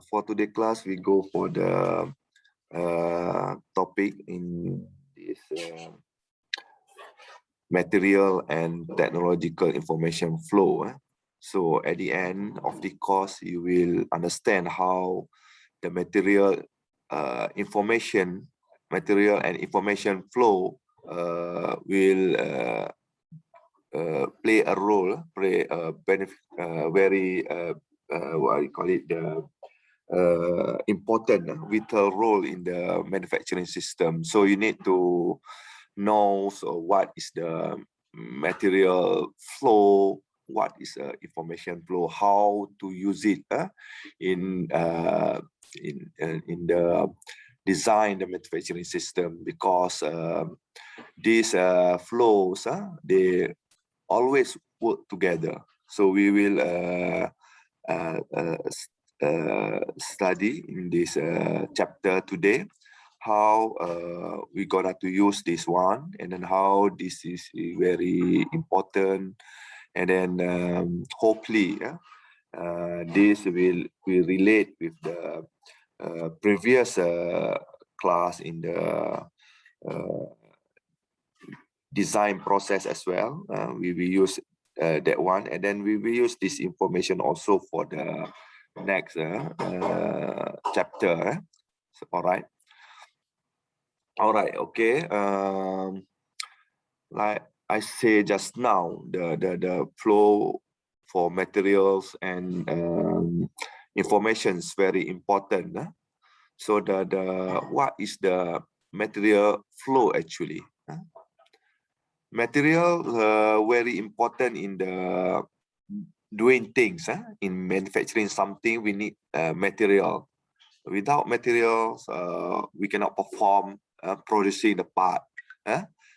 For today's class, we go for the topic in this material and technological information flow. So at the end of the course, you will understand how the material and information flow will play a role, play a benefit, very what you call it, the important vital role in the manufacturing system. So you need to know what is the material flow, what is information flow, how to use it in the design the manufacturing system, because these flows they always work together. So we will study in this chapter today how we gonna to use this one, and then how this is very important, and then hopefully this will relate with the previous class in the design process as well. We will use that one, and then we will use this information also for the next chapter. So, all right, okay. Like I say just now, the flow for materials and information is very important. So the what is the material flow actually? Material very important in the doing things. In manufacturing something, we need material. Without materials, we cannot perform producing the part.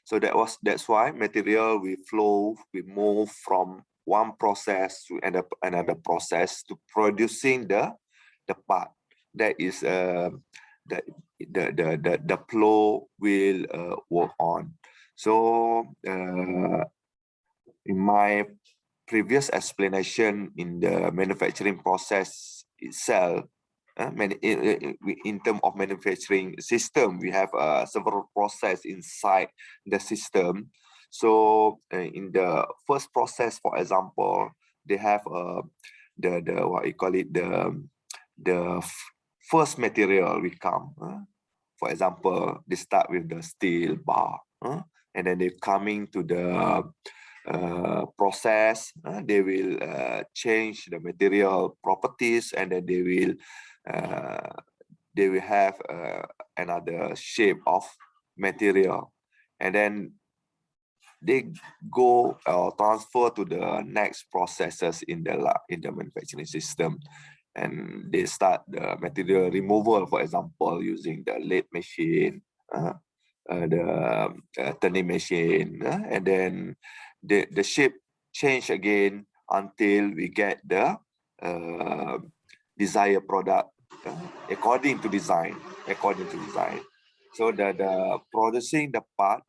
So that's why material we move from one process to another process to producing the part. That is the flow will work on. So in my previous explanation in the manufacturing process itself, in terms of manufacturing system, we have several process inside the system. So in the first process, for example, they have the what you call it, the first material will come. For example, they start with the steel bar, and then they're coming to the process. They will change the material properties, and then they will have another shape of material, and then they go transfer to the next processes in the manufacturing system, and they start the material removal, for example, using the lathe machine, the turning machine, and then the shape change again until we get the desired product according to design. So the producing the part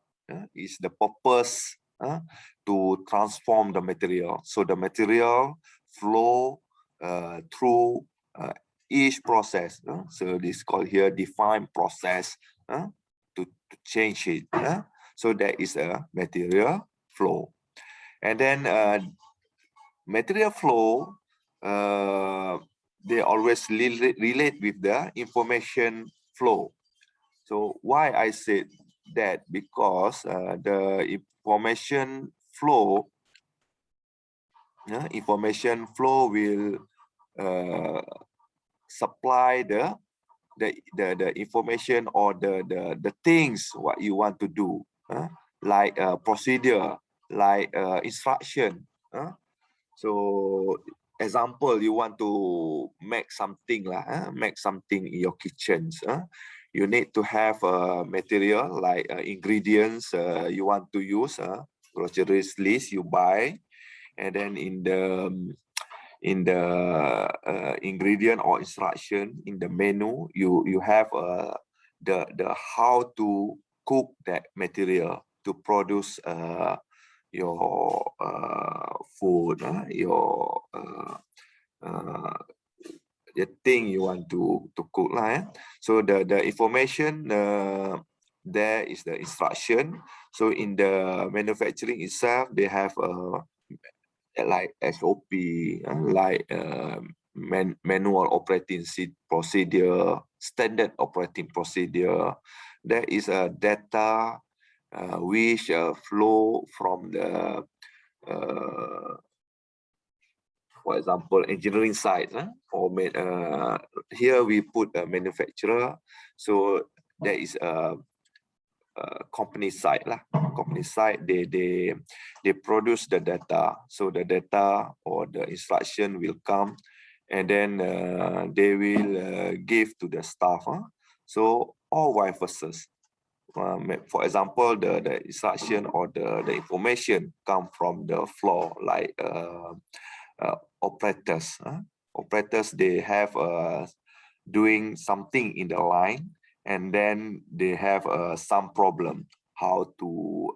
is the purpose to transform the material. So the material flow through each process. So this is called here defined process to change it. So that is a material flow. And then material flow, they always relate with the information flow. So why I said that? Because the information flow will supply the information or the things what you want to do, like procedure, like instruction. So example, you want to make something in your kitchens. You need to have material like ingredients you want to use, groceries list you buy, and then in the ingredient or instruction in the menu, you have the how to cook that material to produce your food, your thing you want to cook lah. So the information there is the instruction. So in the manufacturing itself, they have like SOP, like manual operating procedure, standard operating procedure. There is a data which flow from the for example, engineering side, or here we put a manufacturer, so there is a company side lah. Company side, they produce the data, so the data or the instruction will come, and then they will give to the staff. So all vice versa. For example, the instruction or the information come from the floor, like operators. Operators, they have doing something in the line, and then they have some problem how to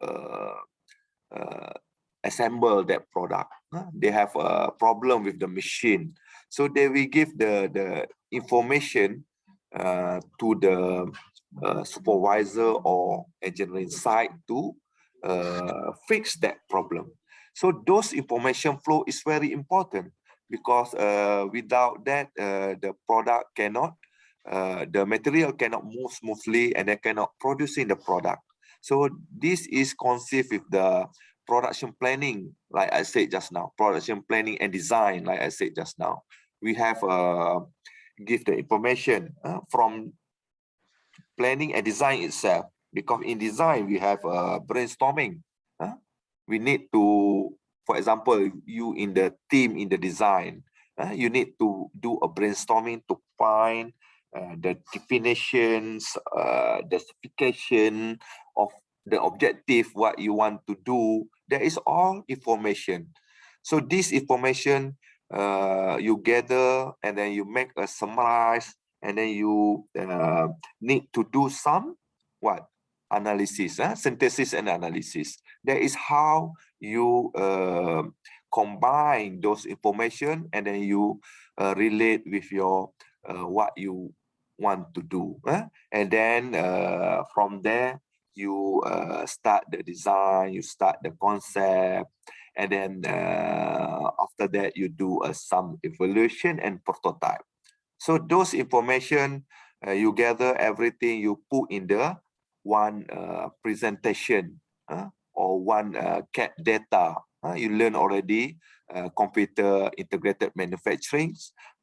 assemble that product. They have a problem with the machine, so they will give the information to the supervisor or engineering side to fix that problem. So those information flow is very important, because without that, the product cannot, the material cannot move smoothly, and they cannot producing the product. So this is conceived with the production planning, like I said just now, production planning and design, like I said just now. We have give the information from planning and design itself, because in design we have brainstorming. We need to, for example, you in the team in the design, you need to do a brainstorming to find the definitions, the specification of the objective, what you want to do. There is all information. So this information you gather, and then you make a summarize, and then you need to do some analysis, synthesis and analysis. That is how you combine those information, and then you relate with your what you want to do, and then from there you start the design, you start the concept, and then after that you do some evaluation and prototype. So those information, you gather everything, you put in the one presentation or one CAD data. You learn already computer integrated manufacturing.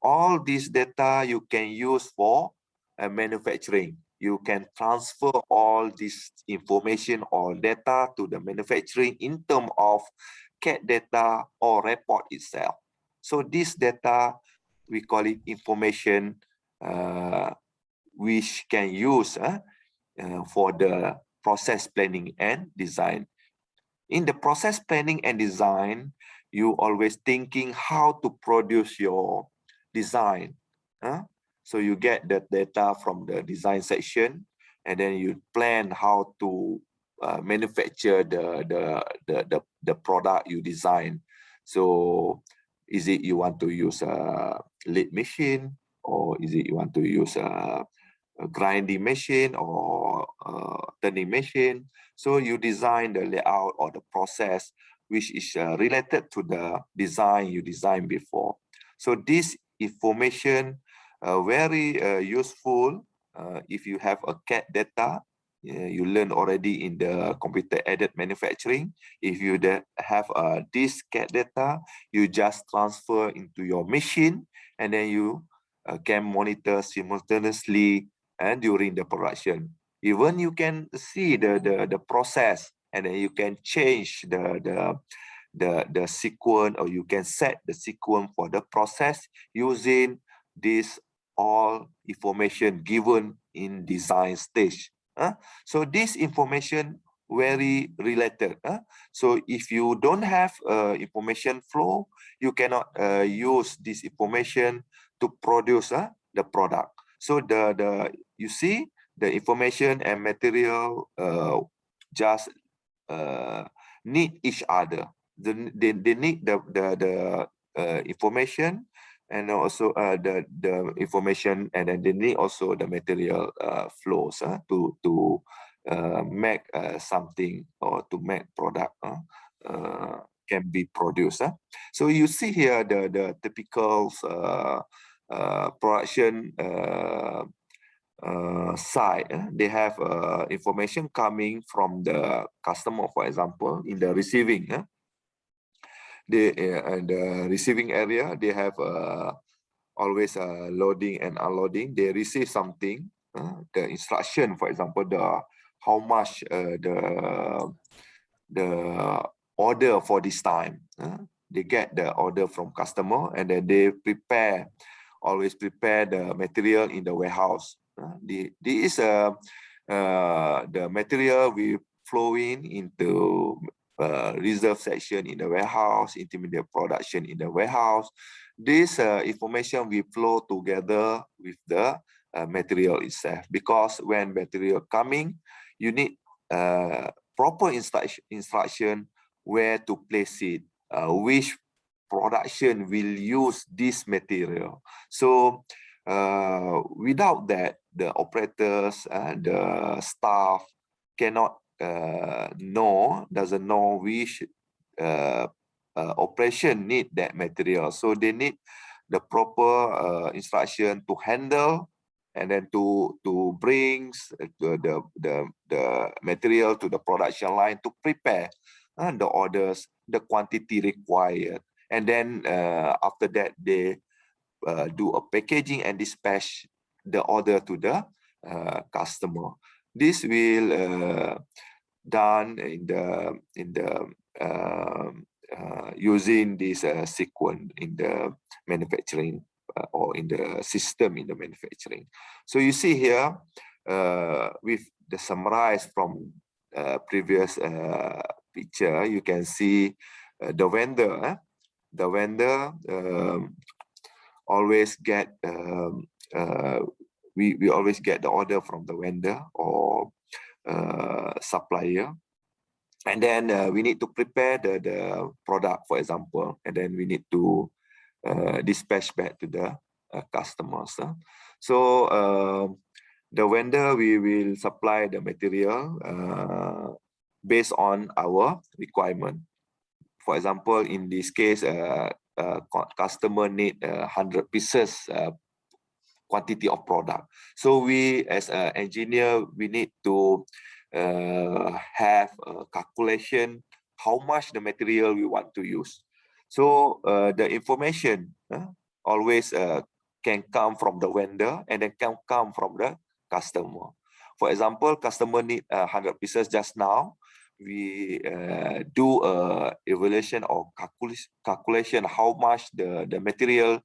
All this data you can use for manufacturing. You can transfer all this information or data to the manufacturing in terms of CAD data or report itself. So this data, we call it information, which can use for the process planning and design. In the process planning and design, you always thinking how to produce your design. So you get the data from the design section, and then you plan how to manufacture the product you design. So is it you want to use a lathe machine, or is it you want to use a grinding machine or turning machine? So you design the layout or the process which is related to the design you designed before. So this information very useful if you have a CAD data. You learn already in the computer aided manufacturing. If you have this CAD data, you just transfer into your machine, and then you can monitor simultaneously and during the production. Even you can see the process, and then you can change the sequence, or you can set the sequence for the process using this all information given in design stage. So this information very related. So if you don't have information flow, you cannot use this information to produce the product. So you see the information and material just need each other. They need the information and also the information, and then they need also the material flows to make something or to make product can be produced. So you see here the typical production side. They have information coming from the customer, for example, in the receiving. The receiving area, they have always loading and unloading. They receive something, the instruction, for example, the how much the order for this time. They get the order from customer, and then they always prepare the material in the warehouse. This is the material we flow into reserve section in the warehouse, intermediate production in the warehouse. This information we flow together with the material itself, because when material coming, you need proper instruction where to place it, which production will use this material. So without that, the operators and the staff cannot doesn't know which operation need that material. So they need the proper instruction to handle, and then to bring the material to the production line to prepare the orders, the quantity required, and then after that they do a packaging and dispatch the order to the customer. This will done in the using this sequence in the manufacturing or in the system in the manufacturing. So you see here with the summarize from previous picture, you can see the vendor. The vendor always get we always get the order from the vendor or supplier, and then we need to prepare the product, for example, and then we need to dispatch back to the customers. So the vendor, we will supply the material based on our requirement. For example, in this case, customer need 100 pieces quantity of product. So we, as an engineer, we need to have a calculation how much the material we want to use. So the information always can come from the vendor, and then can come from the customer. For example, customer need 100 pieces just now. We do a evaluation or calculation how much the material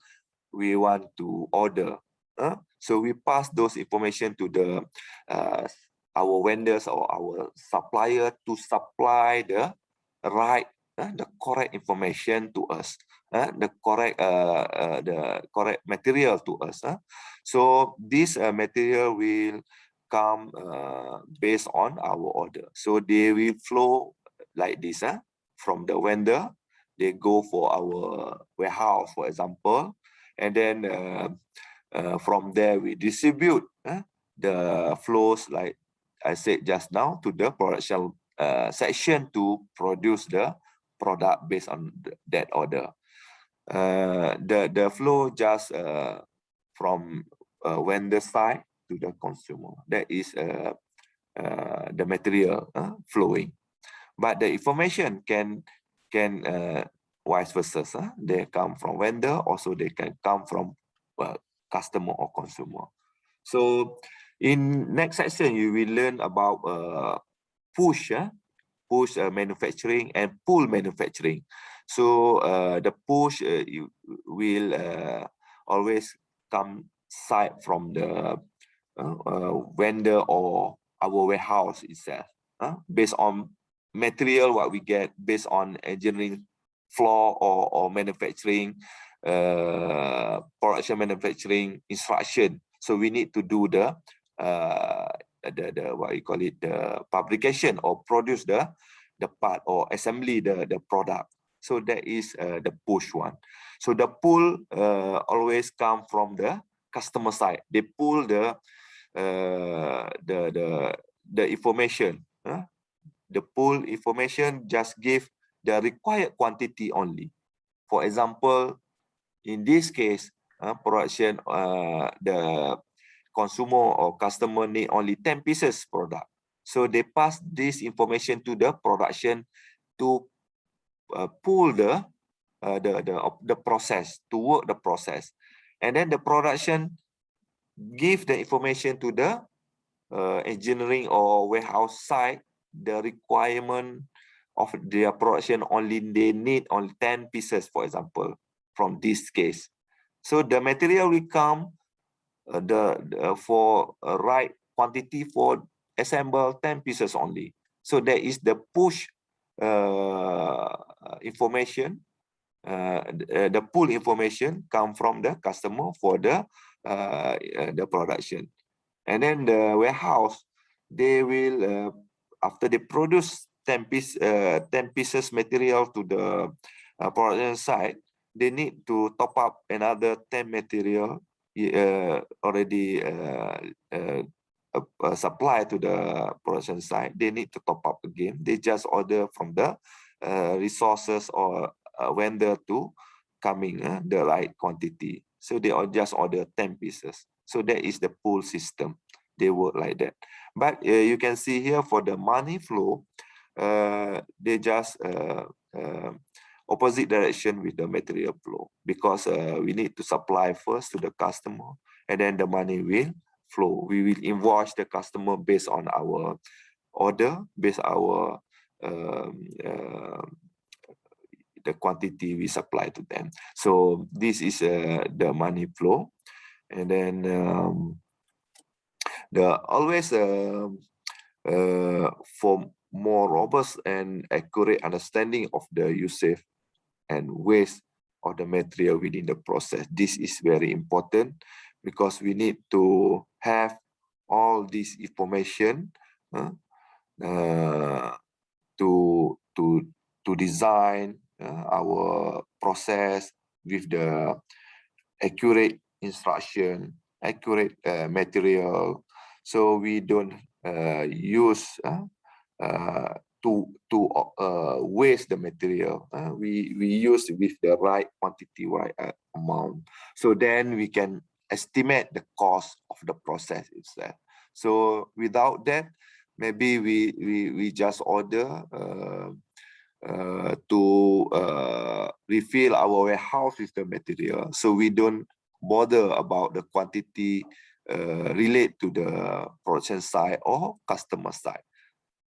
we want to order. So we pass those information to the our vendors or our supplier to supply the right, the correct information to us, the correct material to us. So this material will come based on our order. So they will flow like this, from the vendor, they go for our warehouse, for example, and then from there we distribute the flows, like I said just now, to the production section to produce the product based on that order. The flow just from vendor side to the consumer. That is the material flowing. But the information can vice versa. They come from vendor, also they can come from customer or consumer. So in next section, you will learn about push manufacturing and pull manufacturing. So the push will always come side from the vendor or our warehouse itself, based on material what we get, based on engineering floor or manufacturing production manufacturing instruction. So we need to do the what you call it, the fabrication or produce the part or assembly the product. So that is the push one. So the pull always come from the customer side. They pull the information. The pull information just give the required quantity only. For example, in this case, production, the consumer or customer need only 10 pieces product. So they pass this information to the production to pull the process, to work the process. And then the production give the information to the engineering or warehouse side, the requirement of their production only, they need only 10 pieces, for example, from this case. So the material will come for a right quantity for assemble 10 pieces only. So that is the push information. The pull information come from the customer for the production. And then the warehouse, they will, after they produce 10 pieces material to the production side, they need to top up another 10 material already supplied to the production side. They need to top up again. They just order from the resources or vendor to coming the right quantity. So they just order 10 pieces. So that is the pull system. They work like that. But you can see here for the money flow, they just opposite direction with the material flow, because we need to supply first to the customer, and then the money will flow. We will invoice the customer based on our order, based our the quantity we supply to them. So this is the money flow. And then always for more robust and accurate understanding of the usage and waste of the material within the process. This is very important because we need to have all this information to design our process with the accurate instruction, accurate material, so we don't use to waste the material. We use with the right quantity, right amount. So then we can estimate the cost of the process itself. So without that, maybe we just order to refill our warehouse with the material. So we don't bother about the quantity relate to the production side or customer side.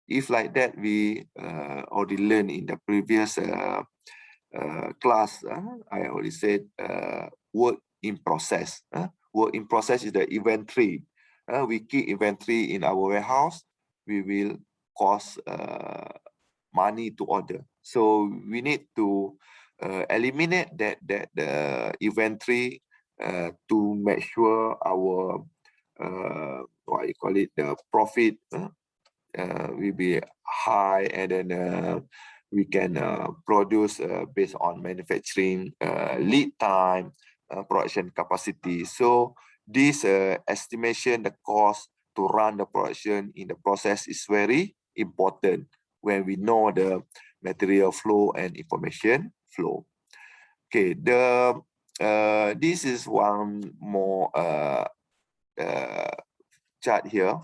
If like that, we already learned in the previous class. I already said work in process. Work in process is the inventory. We keep inventory in our warehouse. We will cost money to order. So we need to eliminate that inventory to make sure our what you call it, the profit will be high, and then we can produce based on manufacturing lead time, production capacity. So this estimation, the cost to run the production in the process is very important when we know the material flow and information flow. Okay, this is one more chart here,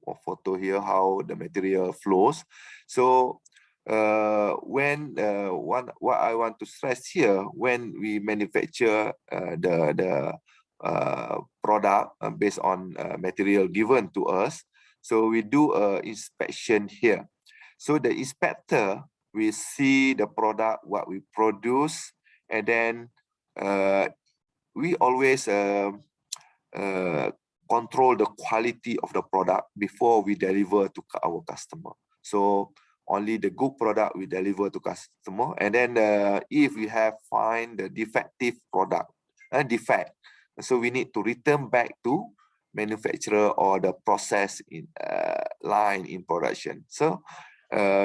or photo here, how the material flows. So what I want to stress here, when we manufacture the product based on material given to us, so we do a inspection here. So the inspector will see the product, what we produce, and then we always control the quality of the product before we deliver to our customer. So only the good product we deliver to customer, and then if we have find the defective product, defect, so we need to return back to manufacturer or the process in line in production. So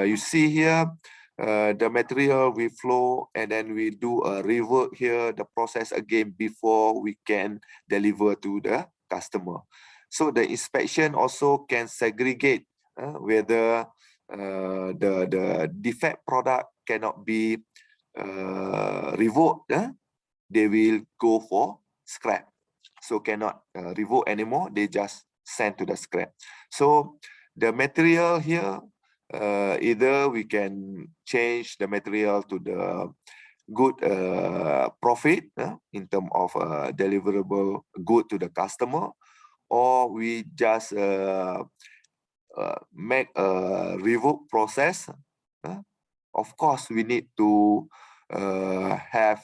you see here, the material we flow, and then we do a revert here, the process again before we can deliver to the customer. So the inspection also can segregate whether the defect product cannot be revoked. They will go for scrap. So cannot revoke anymore, they just send to the scrap. So the material here, either we can change the material to the good profit in terms of deliverable good to the customer, or we just make a revoke process. Of course, we need to have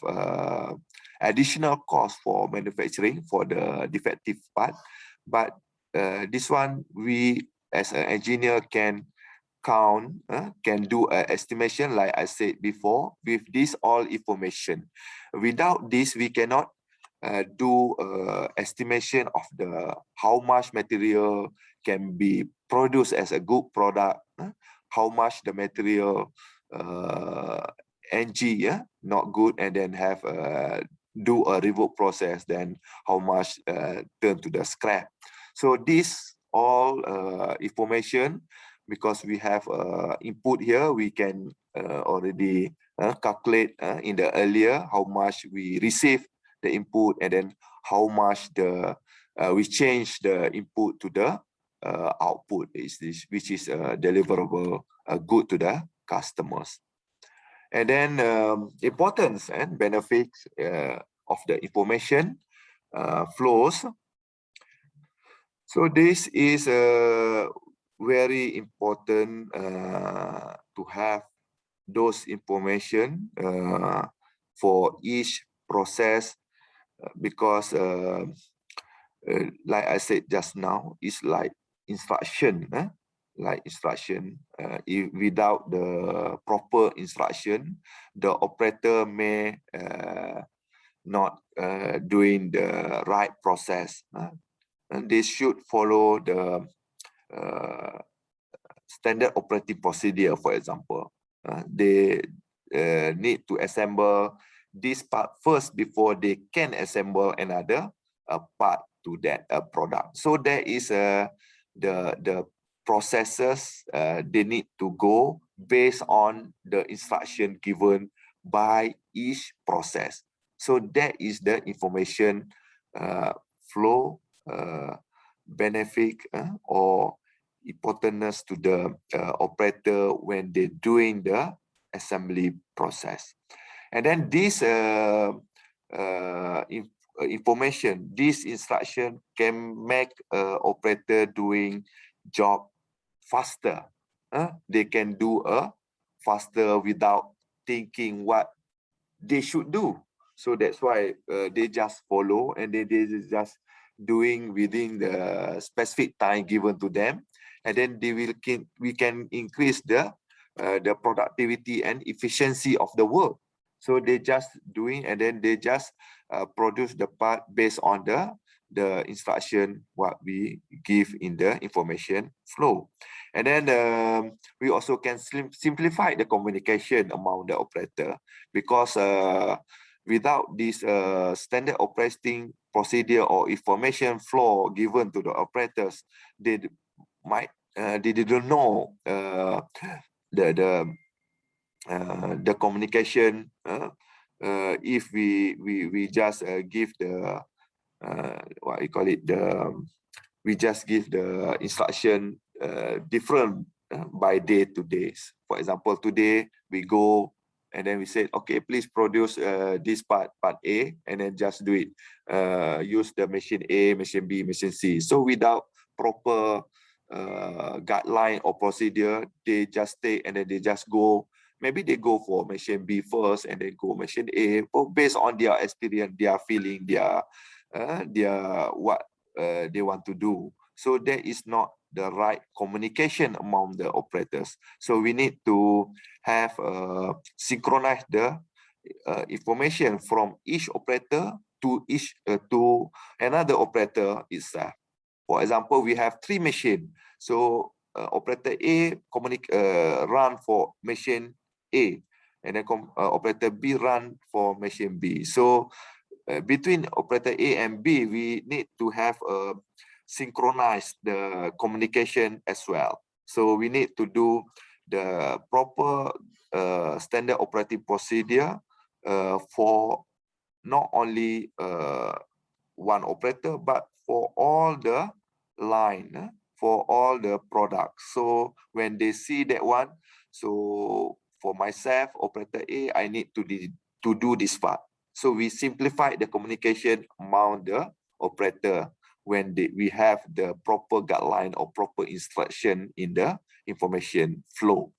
additional cost for manufacturing for the defective part, but this one we as an engineer can count, can do an estimation like I said before with this all information. Without this, we cannot do estimation of the how much material can be produced as a good product, how much the material NG not good, and then have do a revoke process, then how much turn to the scrap. So this all information, because we have input here, we can already calculate in the earlier how much we receive the input, and then how much the we change the input to the output is this, which is deliverable good to the customers. And then importance and benefits of the information flows. So this is very important to have those information for each process, because like I said just now, it's like instruction, like instruction. If without the proper instruction, the operator may not doing the right process, and they should follow the standard operating procedure. For example, they need to assemble this part first before they can assemble another part to that product. So there is the processes they need to go based on the instruction given by each process. So that is the information flow benefit or importance to the operator when they're doing the assembly process. And then this information, this instruction can make operator doing job faster. They can do a faster without thinking what they should do. So that's why they just follow, and they just doing within the specific time given to them, and then we can increase the productivity and efficiency of the work. So they just doing, and then they just produce the part based on the instruction what we give in the information flow. And then we also can simplify the communication among the operator, because without this standard operating procedure or information flow given to the operators, they might they didn't know the communication. If we just give the what you call it, we just give the instruction different by day to days. For example, today we go and then we said, okay, please produce this part A, and then just do it. Use the machine A, machine B, machine C. So without proper guideline or procedure, they just take and then they just go. Maybe they go for machine B first and then go machine A, based on their experience, their feeling, their what they want to do. So that is not the right communication among the operators. So we need to have synchronize the information from each operator to each to another operator itself. For example, we have 3 machines. So operator A run for machine A, and then operator B run for machine B. So between operator A and B, we need to have synchronize the communication as well. So we need to do the proper standard operating procedure for not only one operator, but for all the line, for all the products. So when they see that one, so for myself, operator A, I need to do this part. So we simplify the communication among the operator when we have the proper guideline or proper instruction in the information flow.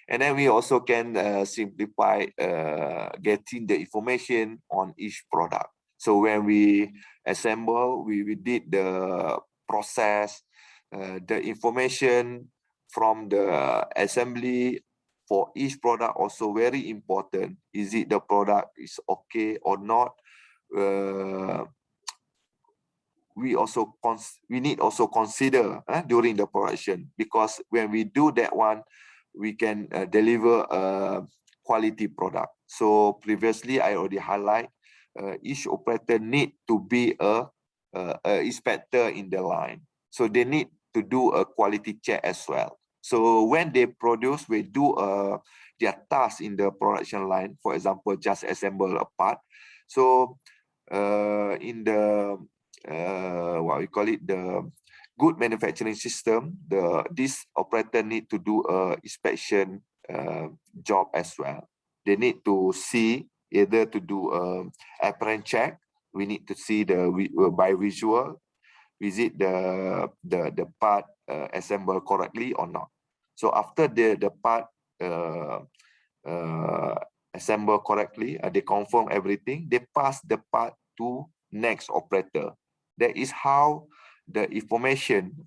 And then we also can simplify getting the information on each product. So when we assemble, we did the process, the information from the assembly for each product also very important. Is it the product is okay or not? We need also consider during the production, because when we do that one, we can deliver a quality product. So previously I already highlight each operator need to be a inspector in the line. So they need to do a quality check as well. So when they produce, we do their task in the production line. For example, just assemble a part. So in the what we call it, the good manufacturing system, this operator need to do a inspection job as well. They need to see, either to do apparent check. We need to see by visual, is it the part assembled correctly or not. So after the part assembled correctly, they confirm everything, they pass the part to next operator. That is how the information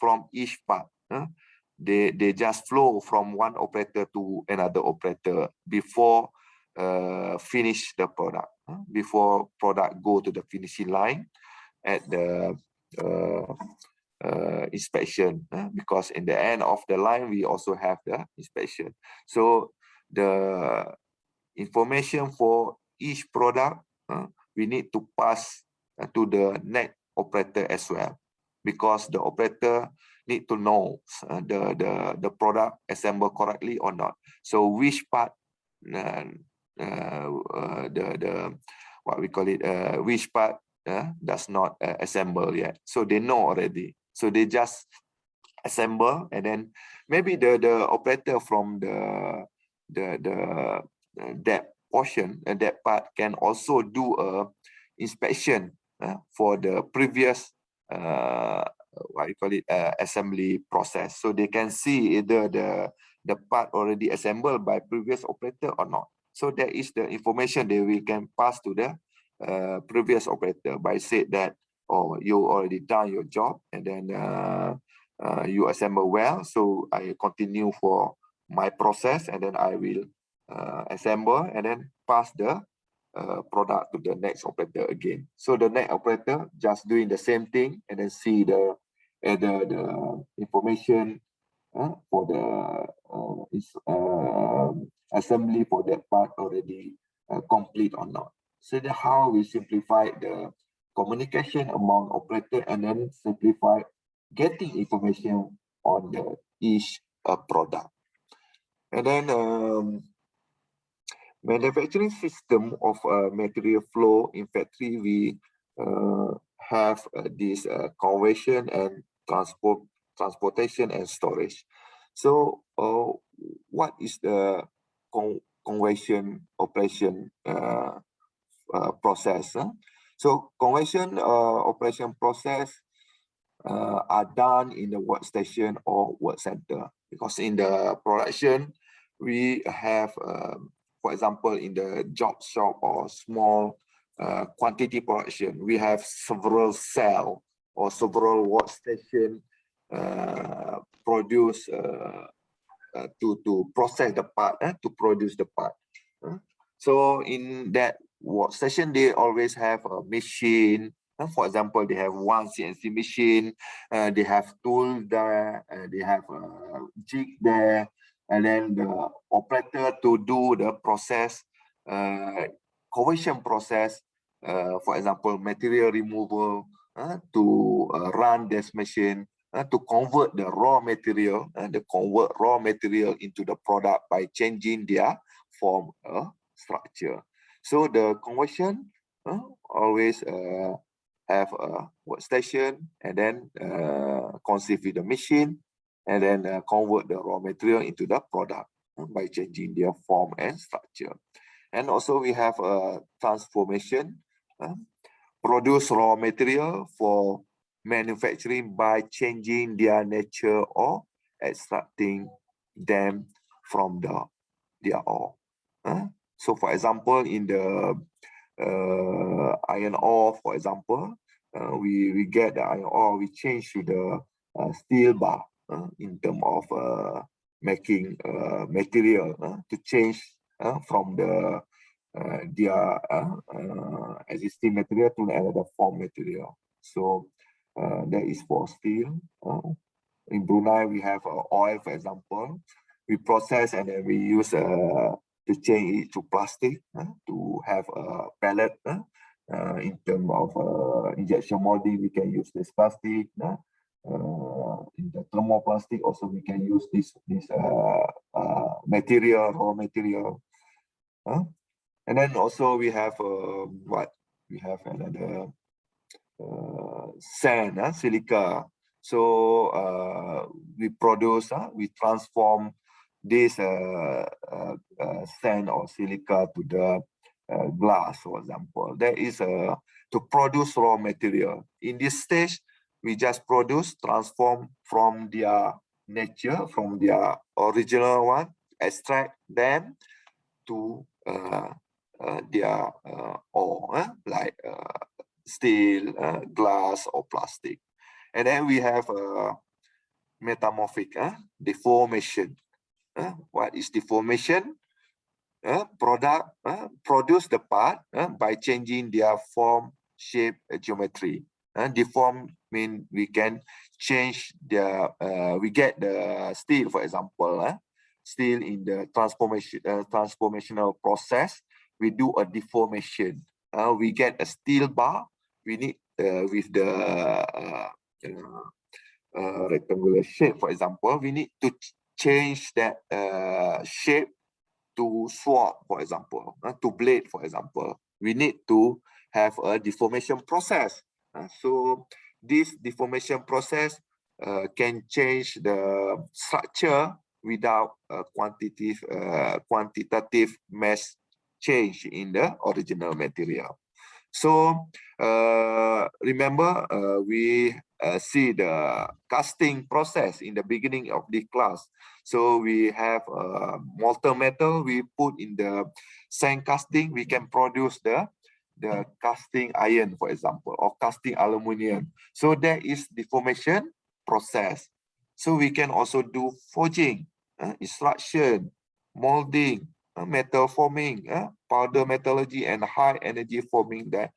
from each part, they just flow from one operator to another operator before finish the product, before product go to the finishing line at the inspection, because in the end of the line we also have the inspection. So the information for each product we need to pass to the next operator as well, because the operator need to know the product assembled correctly or not. So which part what we call it, which part does not assemble yet. So they know already. So they just assemble, and then maybe the operator from that portion and that part can also do a inspection for the previous what you call it, assembly process. So they can see either the part already assembled by previous operator or not. So that is the information they will can pass to the previous operator by say that, oh, you already done your job, and then you assemble well, so I continue for my process, and then I will assemble and then pass the product to the next operator again. So the next operator just doing the same thing, and then see the information for the assembly for that part already complete or not. So that's how we simplify the communication among operator, and then simplify getting information on the each product. And then manufacturing system of material flow in factory, we have this conversion and transportation and storage. So what is the conversion operation process? So conversion operation process are done in the workstation or work center, because in the production we have for example, in the job shop or small quantity production, we have several cell or several workstation produce to process the part, to produce the part. So in that workstation, they always have a machine. For example, they have one CNC machine, they have tool there, they have a jig there, and then the operator to do the process, conversion process, for example, material removal, to run this machine, to convert the raw material, into the product by changing their form structure. So the conversion always have a workstation, and then conceive with the machine, and then convert the raw material into the product by changing their form and structure. And also we have a transformation, produce raw material for manufacturing by changing their nature or extracting them from their ore. So for example, in the iron ore, for example, we get the iron ore, we change to the steel bar in terms of making material to change from their existing material to another form material. So that is for steel. In Brunei, we have oil, for example. We process and then we use to change it to plastic to have a pellet. In terms of injection molding, we can use this plastic. In the thermoplastic, also we can use this material, raw material. And then also we have we have another sand, silica. So we produce, we transform this sand or silica to the glass, for example. That is to produce raw material. In this stage, we just produce, transform from their nature, from their original one, extract them to their ore, like steel, glass, or plastic. And then we have metamorphic, deformation. What is deformation? Product produce the part by changing their form, shape, geometry. Deform mean we can change the we get the steel, for example, steel in the transformational process. We do a deformation. We get a steel bar. We need with the rectangular shape, for example, we need to change that shape to sword, for example, to blade, for example. We need to have a deformation process. So this deformation process can change the structure without a quantitative mass change in the original material. So remember, we see the casting process in the beginning of the class. So we have molten metal, we put in the sand casting, we can produce the casting iron, for example, or casting aluminium. So that is deformation process. So we can also do forging, extraction, molding, metal forming, powder metallurgy, and high energy forming, that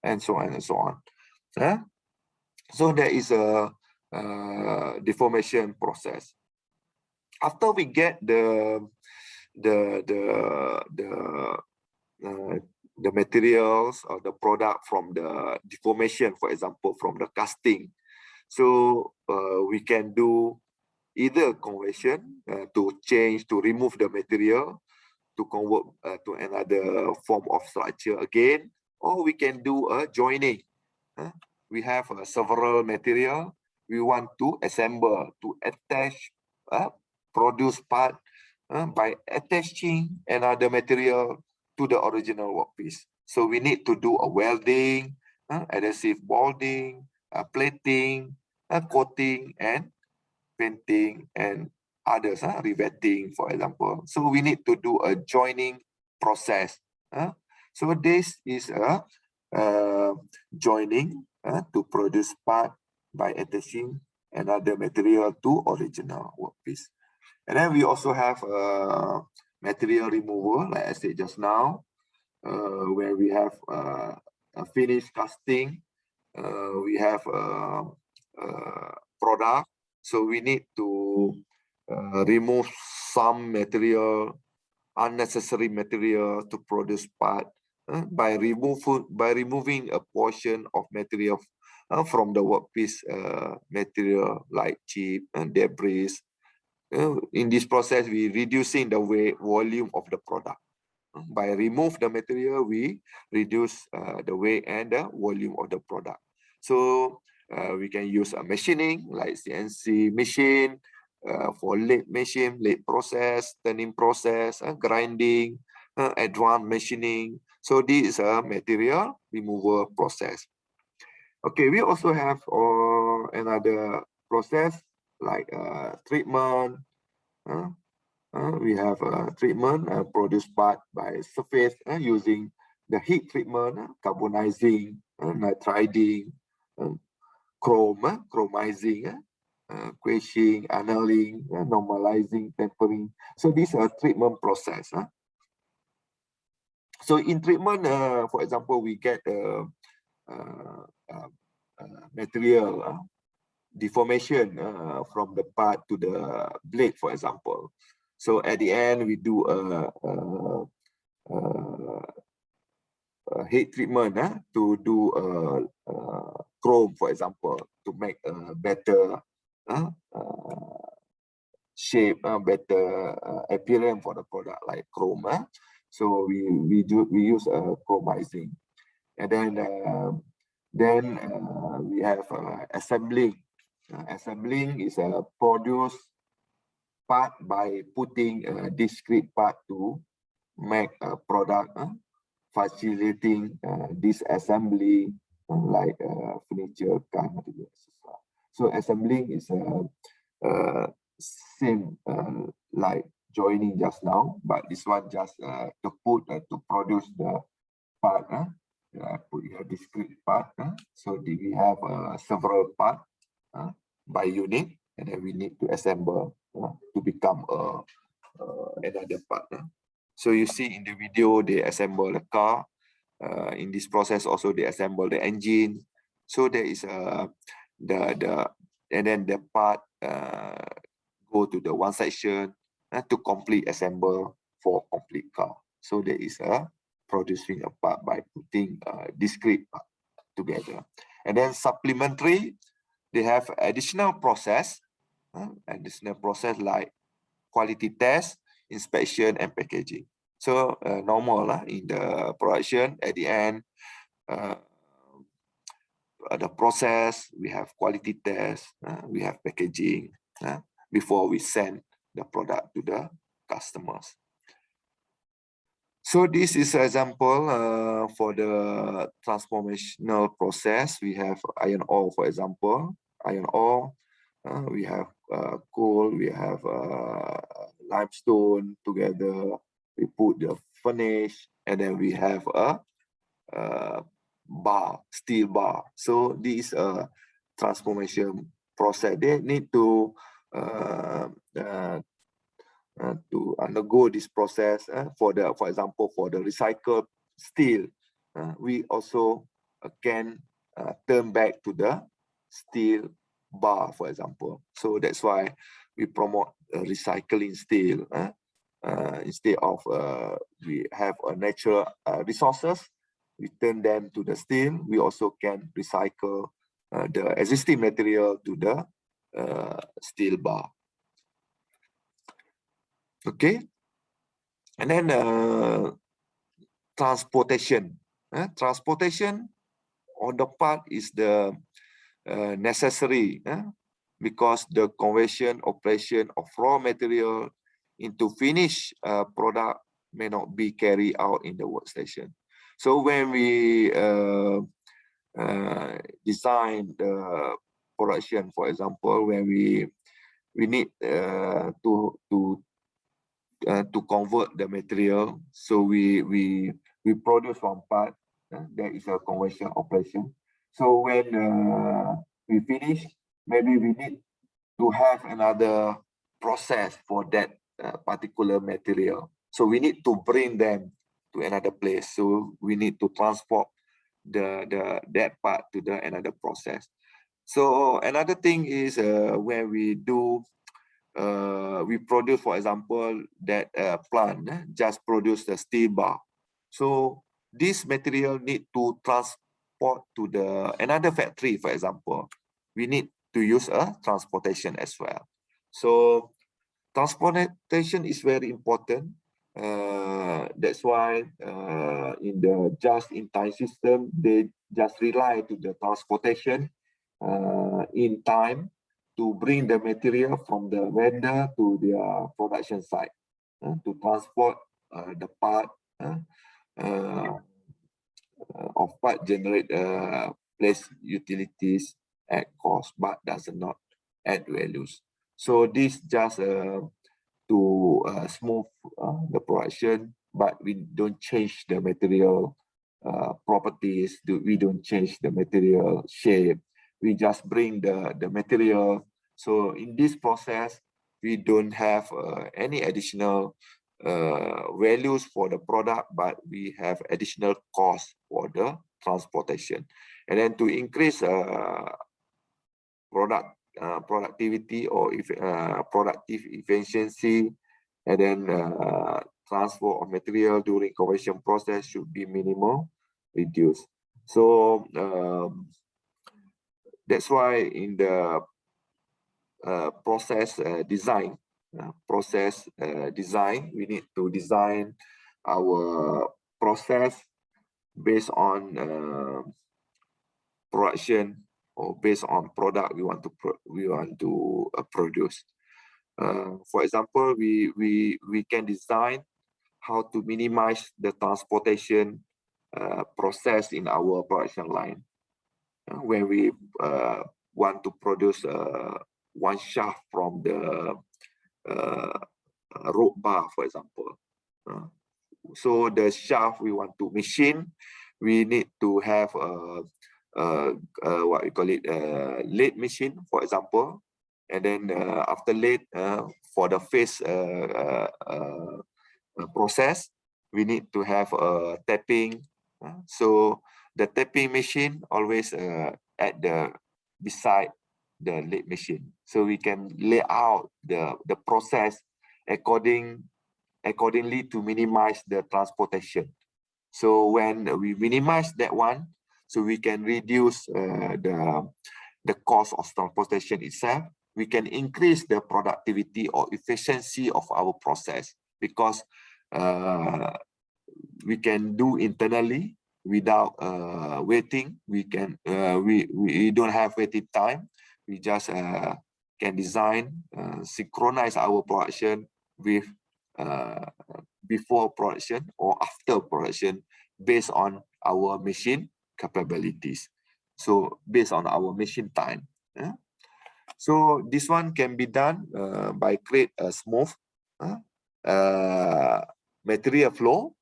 and so on and so on. So there is a deformation process. After we get the materials or the product from the deformation, for example, from the casting, so we can do either conversion to change, to remove the material, to convert to another form of structure again, or we can do a joining. We have several material we want to assemble, to attach, produce part by attaching another material to the original workpiece. So we need to do a welding, adhesive bonding, plating, coating, and painting, and others, riveting, for example. So we need to do a joining process. So this is a joining to produce part by attaching another material to original workpiece. And then we also have material removal, like I said just now, where we have a finished casting, we have a product. So we need to remove some material, unnecessary material to produce part by removing a portion of material from the workpiece material like chip and debris. In this process, we reducing the weight volume of the product. By remove the material, we reduce the weight and the volume of the product. So we can use a machining like CNC machine for lathe machine, lathe process, turning process, grinding, advanced machining. So this is a material removal process. Okay, we also have another process like treatment. We have a treatment produced part by surface using the heat treatment, carbonizing, nitriding, chromizing, quenching, annealing, normalizing, tempering. So these are treatment process. So in treatment, for example, we get material deformation from the part to the blade, for example. So at the end, we do a heat treatment to do chrome, for example, to make a better shape, better appearance for the product like chrome. So we use chromizing, and then we have assembling. Assembling is a produce part by putting a discrete part to make a product, facilitating disassembly like furniture, car materials. So assembling is same like joining just now, but this one just to produce the part. Put your discrete part. So we have several parts by unit, and then we need to assemble to become another part. So you see in the video, they assemble the car. In this process, also they assemble the engine. So there is and then the part go to the one section to complete assemble for complete car. So there is a producing a part by putting discrete part together. And then supplementary, they have additional process like quality test, inspection, and packaging. So normal in the production, at the end, the process, we have quality test, we have packaging before we send the product to the customers. So this is an example for the transformational process. We have iron ore, for example. Iron ore, we have coal, we have limestone together. We put the furnace, and then we have a bar, steel bar. So this transformation process, they need to undergo this process for example, for the recycled steel. We also can turn back to the steel bar, for example. So that's why we promote recycling steel. Instead of we have a natural resources, we turn them to the steel. We also can recycle the existing material to the steel bar. Okay, and then transportation. Transportation on the part is the necessary because the conversion operation of raw material into finished product may not be carried out in the workstation. So when we design the production, for example, when we need to convert the material, so we produce one part. There is a conversion operation. So when we finish, maybe we need to have another process for that particular material. So we need to bring them to another place. So we need to transport that part to the another process. So another thing is when we do we produce, for example, that plant just produce the steel bar. So this material need to transport to the another factory, for example. We need to use a transportation as well. So transportation is very important. That's why in the just-in-time system, they just rely to the transportation in time to bring the material from the vendor to their production site, to transport the part of part generate place utilities at cost, but does not add values. So this just to smooth the production, but we don't change the material properties. We don't change the material shape. We just bring the material. So in this process, we don't have any additional values for the product, but we have additional cost for the transportation. And then to increase productivity or if productive efficiency, and then transfer of material during conversion process should be minimal, reduced. So that's why in the process design, we need to design our process based on production or based on product we want to produce. For example, we can design how to minimize the transportation process in our production line. When we want to produce one shaft from the rope bar, for example. So the shaft we want to machine, we need to have what we call it, lathe machine, for example. And then after lathe, for the face process, we need to have a tapping. So the tapping machine always at the beside the lathe machine, so we can lay out the process accordingly to minimize the transportation. So when we minimize that one, so we can reduce the cost of transportation itself. We can increase the productivity or efficiency of our process, because we can do internally without waiting. We can we don't have waiting time. We just can design, synchronize our production with before production or after production based on our machine capabilities. So based on our machine time. So this one can be done by create a smooth material flow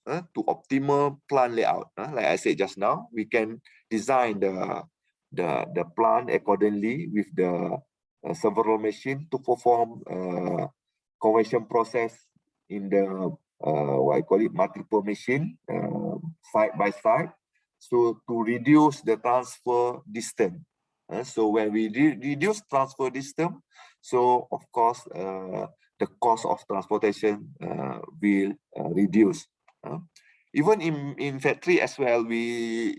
to optimal plant layout. Like I said just now, we can design the plant accordingly with the several machine to perform conversion process in the what I call it, multiple machine side by side, so to reduce the transfer distance. So when we reduce transfer distance, so of course the cost of transportation will reduce. Even in factory as well, we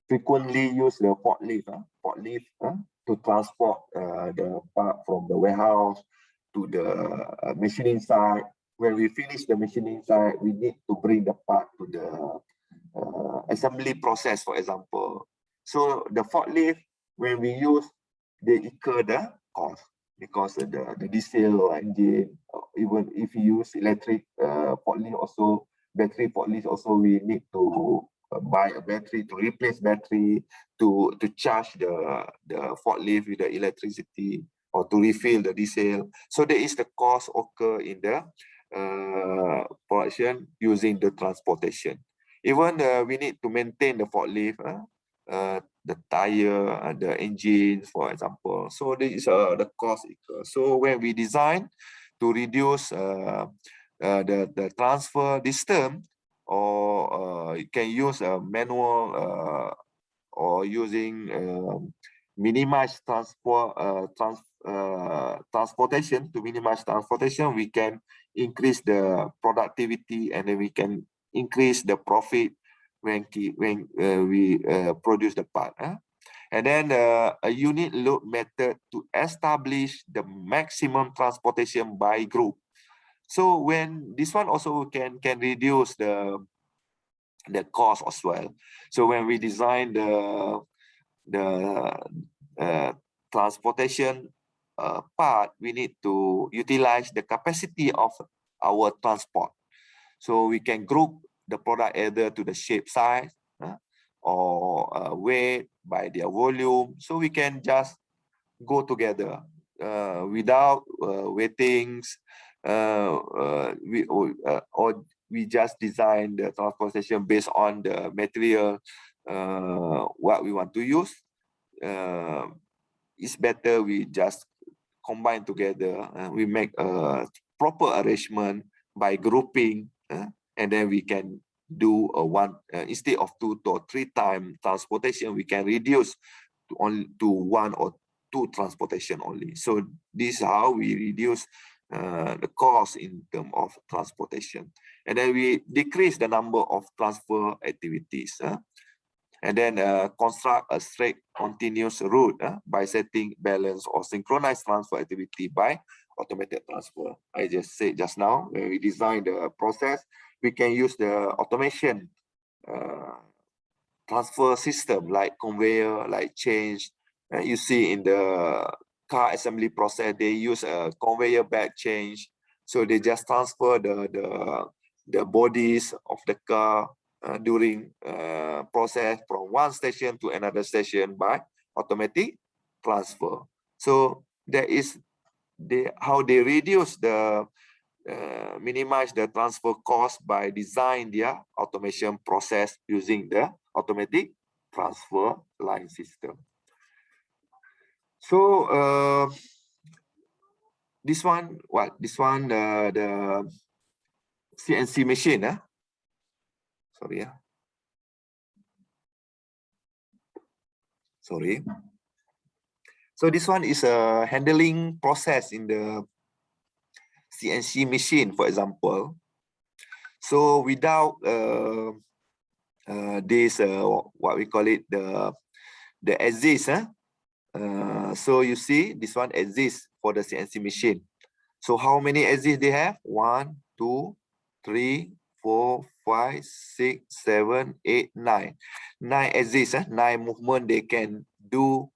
frequently use the forklift to transport the part from the warehouse to the machining site. When we finish the machining site, we need to bring the part to the assembly process, for example. So the forklift, when we use, they incur the cost because of the diesel engine. Even if you use electric forklift, also battery forklift, also we need to buy a battery, to replace battery, to charge the forklift with the electricity, or to refill the diesel. So there is the cost occur in the production using the transportation. Even we need to maintain the forklift, the tire, the engines, for example. So this is the cost. So when we design to reduce the transfer distance, or you can use a manual or using minimize transportation. To minimize transportation, we can increase the productivity, and then we can increase the profit when we produce the part. And then a unit load method to establish the maximum transportation by group. So when this one also can reduce the cost as well. So when we design the transportation part, we need to utilize the capacity of our transport. So we can group the product either to the shape, size, or weight by their volume. So we can just go together without weightings. Or we just design the transportation based on the material what we want to use. It's better we just combine together. We make a proper arrangement by grouping, and then we can do a one instead of 2 or 3 times transportation, we can reduce to only to 1 or 2 transportation only. So this is how we reduce the cost in terms of transportation, and then we decrease the number of transfer activities. And then construct a straight continuous route by setting balance or synchronized transfer activity by automated transfer. I just said just now, when we design the process, we can use the automation transfer system like conveyor, like change. You see in the car assembly process, they use a conveyor belt change. So they just transfer the bodies of the car during process from one station to another station by automatic transfer. So that is how they reduce the minimize the transfer cost by design their automation process using the automatic transfer line system. So this one, the CNC machine, sorry, sorry. So this one is a handling process in the CNC machine, for example. So without this, what we call it, the axis, so you see this one exists for the CNC machine. So how many axes they have? 1, 2, 3, 4, 5, 6, 7, 8, 9. 9 axes, 9 movement they can do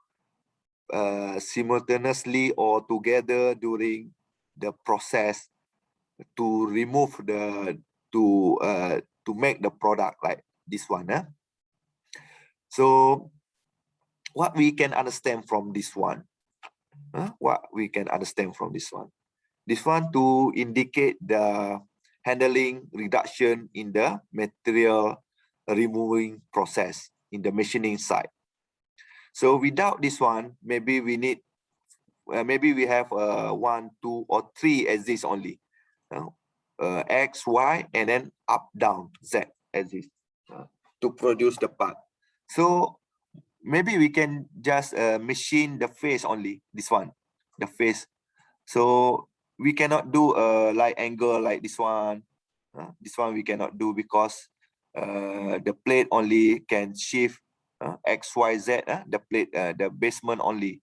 simultaneously or together during the process to remove to make the product like this one. So what we can understand from this one? What we can understand from this one? This one to indicate the handling reduction in the material removing process in the machining side. So without this one, maybe we need, maybe we have 1, 2, or 3 axes only. X, Y, and then up, down, Z axis to produce the part. So maybe we can just machine the face only, this one, the face. So we cannot do a light angle like this one. This one we cannot do because the plate only can shift X, Y, Z, the plate, the basement only.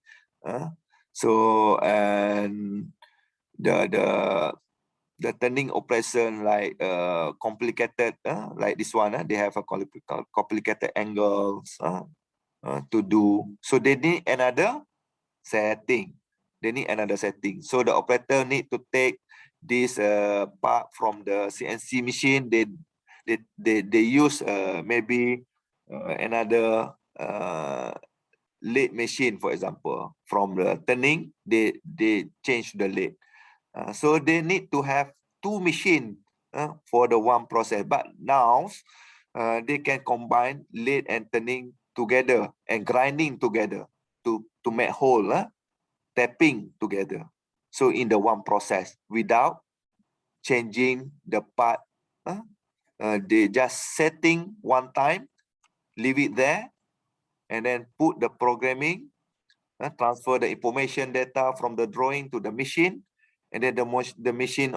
So, and the turning operation like complicated, like this one, they have a complicated angles to do. So they need another setting. They need another setting. So the operator need to take this part from the CNC machine. They use maybe another lathe machine, for example. From the turning, they change the lathe. So they need to have 2 machines for the one process. But now they can combine lathe and turning together and grinding together to make whole, tapping together. So in the one process without changing the part. They just setting one time, leave it there, and then put the programming transfer the information data from the drawing to the machine, and then the machine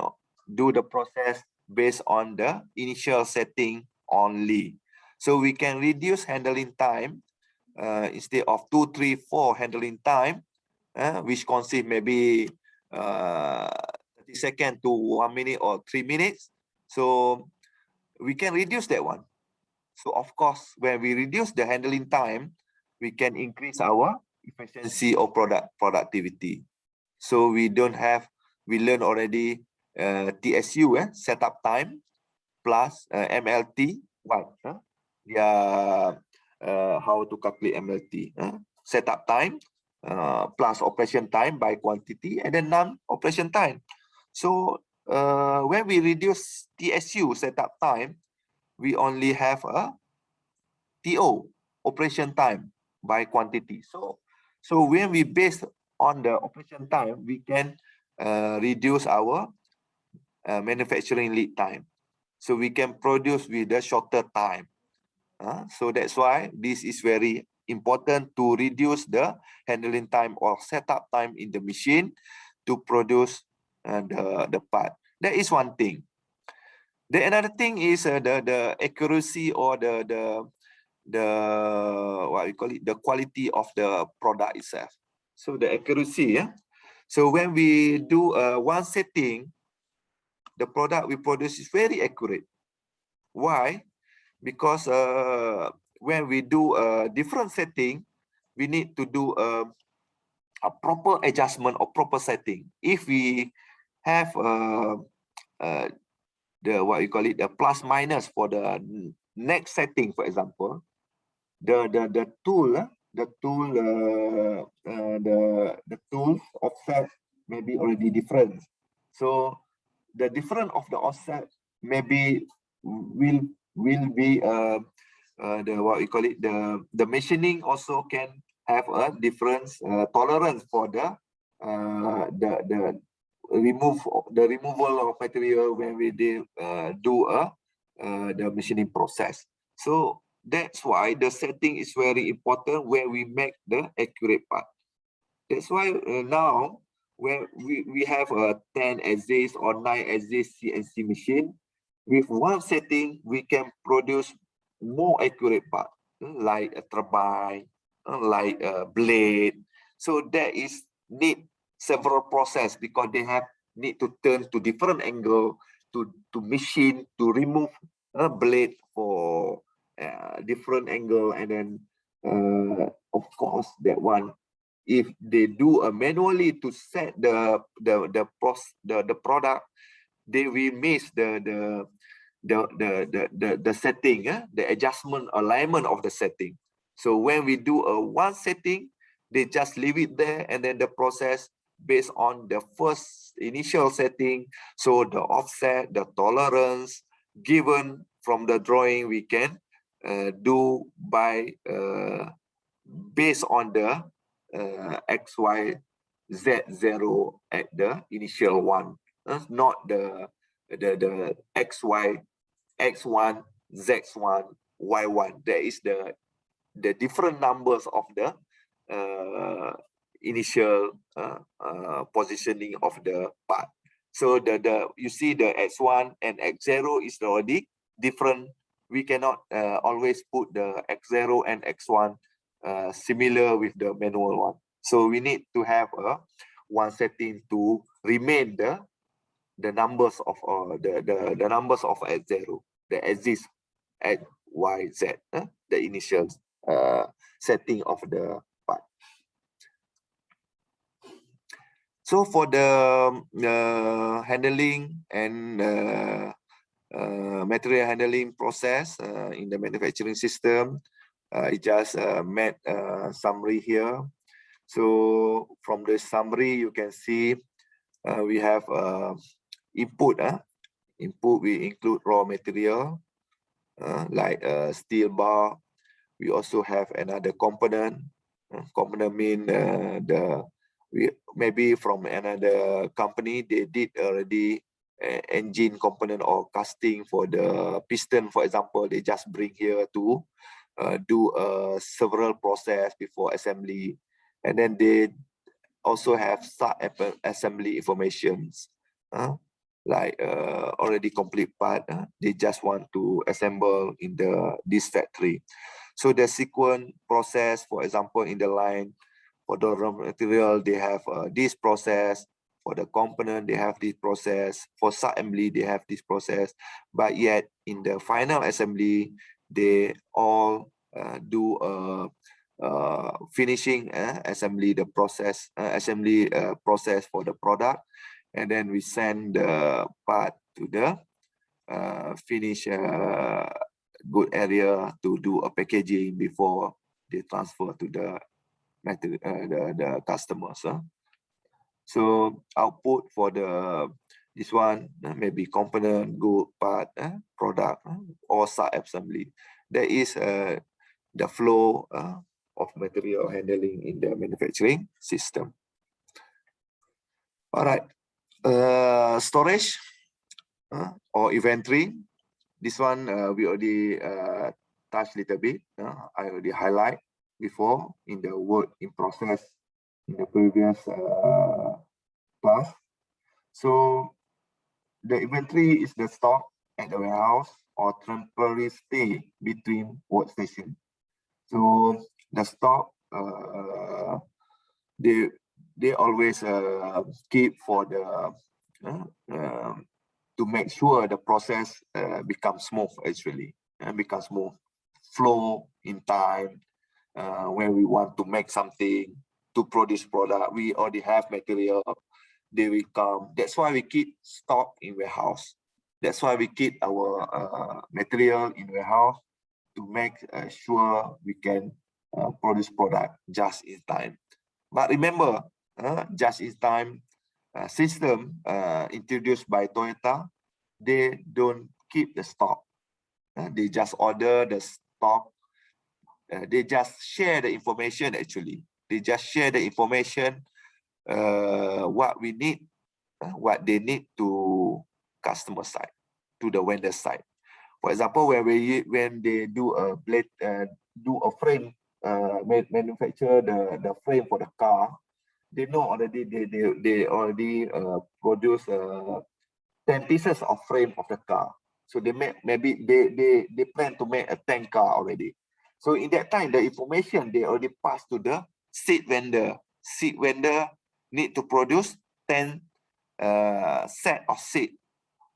do the process based on the initial setting only. So we can reduce handling time instead of 2, 3, 4 handling time, which consists maybe 30 seconds to 1 minute or 3 minutes. So we can reduce that one. So of course, when we reduce the handling time, we can increase our efficiency or productivity. So we learned already TSU, setup time, plus MLT, what? How to calculate MLT? Setup time plus operation time by quantity, and then non-operation time. So when we reduce TSU, setup time, we only have a TO, operation time by quantity. So when we base on the operation time, we can reduce our manufacturing lead time. So we can produce with a shorter time. So that's why this is very important to reduce the handling time or setup time in the machine to produce the part. That is one thing. The another thing is the accuracy or the what we call it, the quality of the product itself. So the accuracy, so when we do one setting, the product we produce is very accurate. Why? Because when we do a different setting, we need to do a proper adjustment or proper setting. If we have the what you call it, the plus minus for the next setting, for example, the tool offset may be already different. So the difference of the offset maybe will be the what you call it, the machining also can have a different tolerance for the removal of material when we do the machining process. So that's why the setting is very important when we make the accurate part. That's why now when we have a 10 axis or 9 axis CNC machine, with one setting we can produce more accurate part, like a turbine, like a blade. So that is need several process because they have need to turn to different angle to machine to remove a blade for different angle, and then of course that one, if they do manually to set the product, they will miss the setting, the adjustment alignment of the setting. So when we do a one setting, they just leave it there, and then the process based on the first initial setting. So the offset, the tolerance given from the drawing, we can do by based on the XYZ0 at the initial one, not the XY, X1, Z1, Y1. That is the different numbers of the initial positioning of the part. So you see the X1 and X0 is already different. We cannot always put the X0 and X1 similar with the manual one. So we need to have one setting to remain the numbers of the numbers of X0, the exist at YZ, the initial setting of the part. So for the handling and material handling process in the manufacturing system, I just made a summary here. So from the summary, you can see we have input. Input, we include raw material like steel bar. We also have another component. Component mean maybe from another company, they did already engine component or casting for the piston, for example. They just bring here to do several process before assembly. and then they also have sub-assembly informations, like already complete part. They just want to assemble in this factory. So the sequence process, for example, in the line, for the raw material, they have this process. For the component, they have this process. For sub-assembly, they have this process. But yet, in the final assembly, they all do finishing assembly, the process, assembly process for the product. And then we send the part to the finish good area to do a packaging before they transfer to the the customers. So output for this one maybe component, good part, product, or sub-assembly. There is the flow of material handling in the manufacturing system. All right, storage or inventory. This one we already touched a little bit. I already highlight before in the work in process in the previous class. So the inventory is the stock at the warehouse or temporary stay between workstation. So the stock they always keep for the to make sure the process becomes smooth, actually, and becomes smooth flow in time. When we want to make something to produce product, we already have material, they will come. That's why we keep stock in warehouse. That's why we keep our material in warehouse to make sure we can produce product just in time. But remember, just in time system introduced by Toyota, they don't keep the stock. They just order the stock. They just share the information, actually. They just share the information, what we need, what they need to customer side, to the vendor side. For example, when they do a blade, do a frame, manufacture the frame for the car, they know already they already produce 10 pieces of frame of the car. So they maybe they plan to make a 10 car already. So in that time, the information they already passed to the seat vendor. Seat vendor need to produce 10 set of seat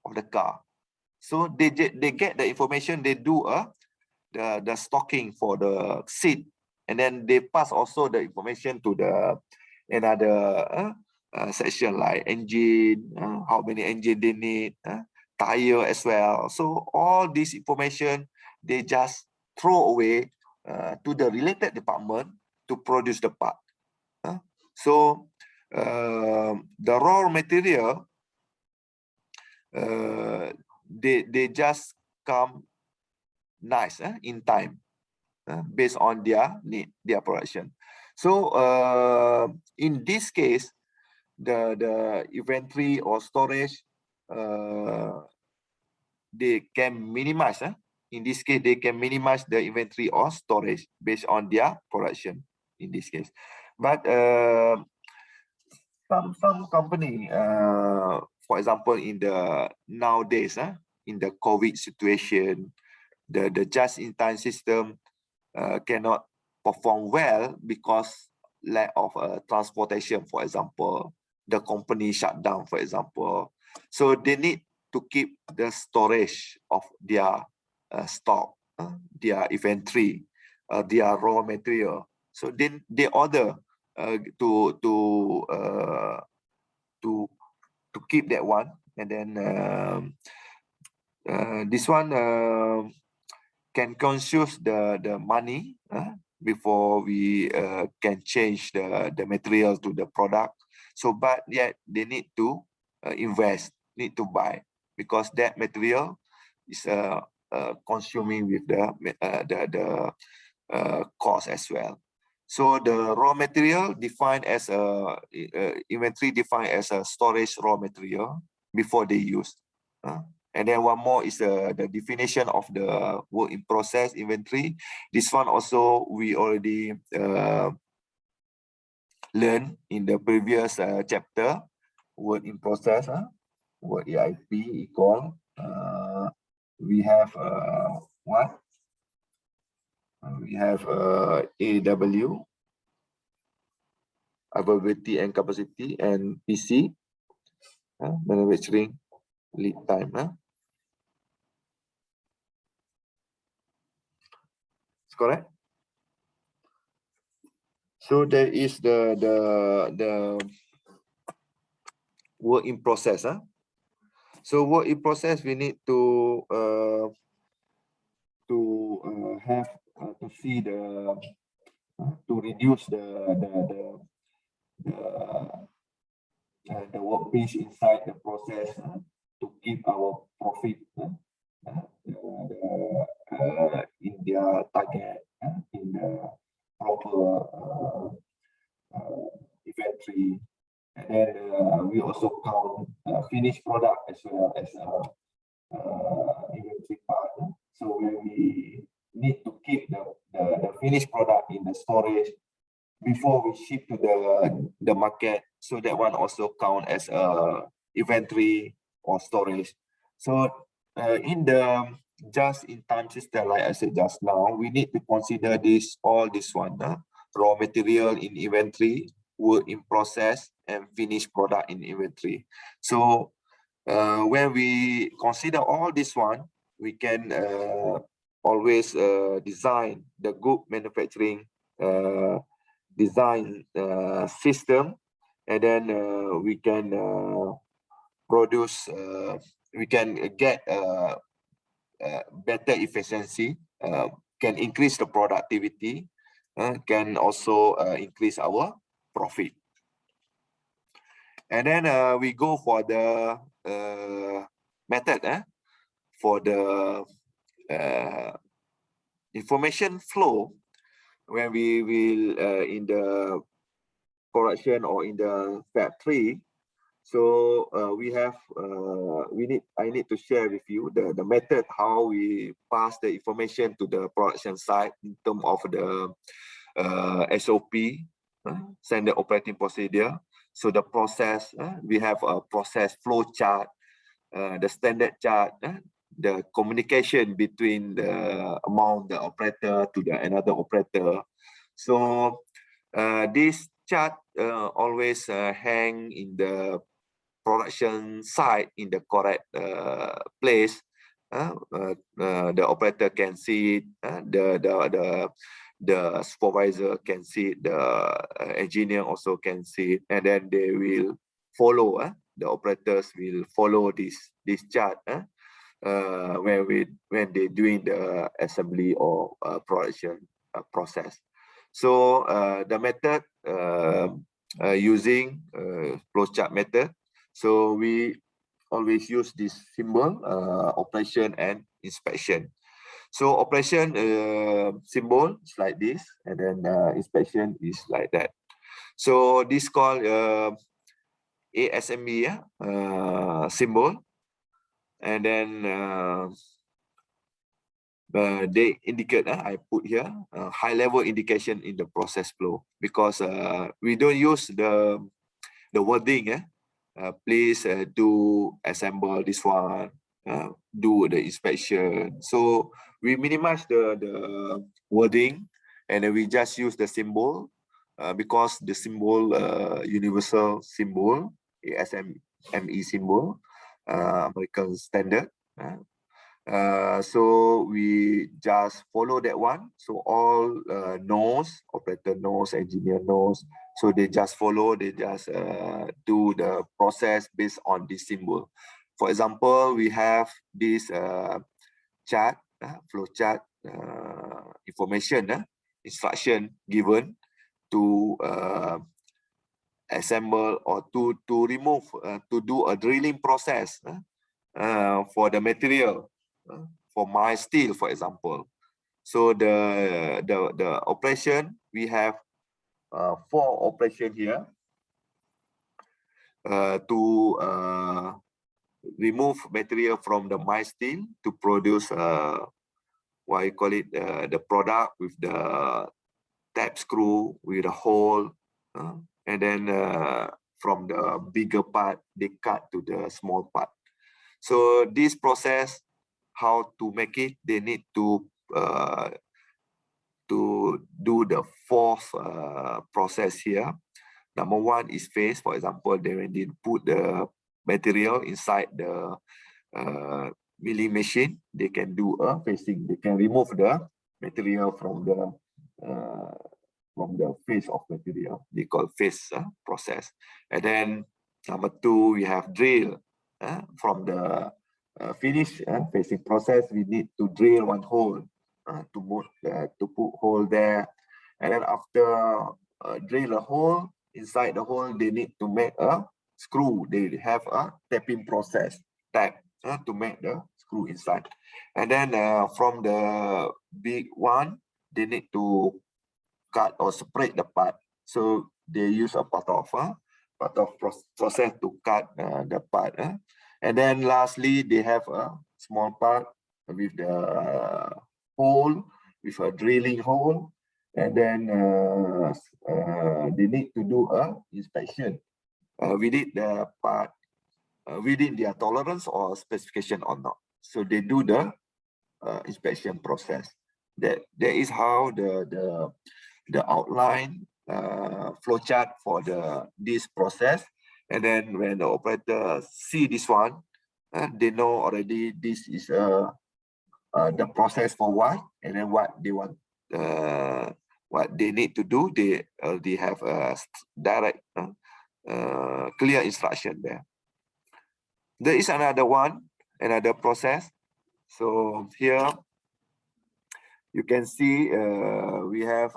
of the car. So they get the information, they do the stocking for the seat, and then they pass also the information to the another section like engine, how many engine they need, tire as well. So all this information they just throw away to the related department to produce the part. So the raw material, they just come nice in time based on their need, their production. So in this case, the inventory or storage, they can minimize. In this case, they can minimize the inventory or storage based on their production. In this case, but some company, for example, in the nowadays, in the COVID situation, the just-in-time system cannot perform well because lack of transportation, for example, the company shut down, for example. So they need to keep the storage of their stock, their inventory, their raw material. So then they order to keep that one, and then this one can consume the money before we can change the material to the product. So, but yet they need to invest, need to buy, because that material is consuming with the cost as well. So the raw material defined as a inventory defined as a storage raw material before they use. And then one more is the definition of the work in process inventory. This one also we already learned in the previous chapter, work in process, work EIP equal. We have what? We have AW, availability and capacity, and PC, manufacturing lead time. It's correct. So there is the work in process. So work in process, we need to have to see the to reduce the work piece inside the process to keep our profit in their target, in the proper inventory. And then we also count finished product as well as inventory part. So when we need to keep the finished product in the storage before we ship to the market, so that one also count as inventory or storage. So in the just-in-time system, like I said just now, we need to consider all this one, raw material in inventory, work in process, and finished product in inventory. So when we consider all this one, we can always design the good manufacturing design system, and then we can produce, we can get better efficiency, can increase the productivity, can also increase our profit. And then we go for the method for the information flow. When we will in the production or in the factory, so we have I need to share with you the method how we pass the information to the production side in terms of the SOP, standard operating procedure. So the process, we have a process flow chart, the standard chart, the communication between the operator to the another operator. So this chart always hang in the production side in the correct place. The operator can see it, the supervisor can see it, the engineer also can see it, and then they will follow. The operators will follow this chart when they doing the assembly or production process. So the method using flowchart method. So we always use this symbol, operation and inspection. So operation symbol is like this, and then inspection is like that. So this called ASME symbol, and then they indicate, I put here high level indication in the process flow, because we don't use the wording. Please do assemble this one, do the inspection. So we minimize the wording, and then we just use the symbol because the symbol universal symbol, ASME symbol, American standard. So we just follow that one. So all knows, operator knows, engineer knows. So they just follow, they just do the process based on this symbol. For example, we have this chart, flow chart information, instruction given to assemble or to remove, to do a drilling process for the material, for mild steel, for example. So the operation, we have 4 operations here to remove material from the mild steel to produce what you call it, the product with the tab screw, with a hole, and then from the bigger part, they cut to the small part. So this process, how to make it, they need to do the fourth process here. Number one is phase. For example, when they put the material inside the milling machine, they can do a phasing. They can remove the material from the phase of material. They call phase process. And then number two, we have drill. From the finish phasing process, we need to drill one hole to put hole there. And then after drill a hole, inside the hole, they need to make a screw. They have a tapping process, tap to make the screw inside. And then from the big one, they need to cut or separate the part. So they use a part of process to cut the part. And then lastly, they have a small part with the hole, with a drilling hole. And then they need to do a inspection within the part, within their tolerance or specification or not. So they do the inspection process. That is how the outline flowchart for this process. And then when the operator see this one, they know already this is the process for what, and then what they want, what they need to do. They have a direct, clear instruction there. There is another process. So here you can see we have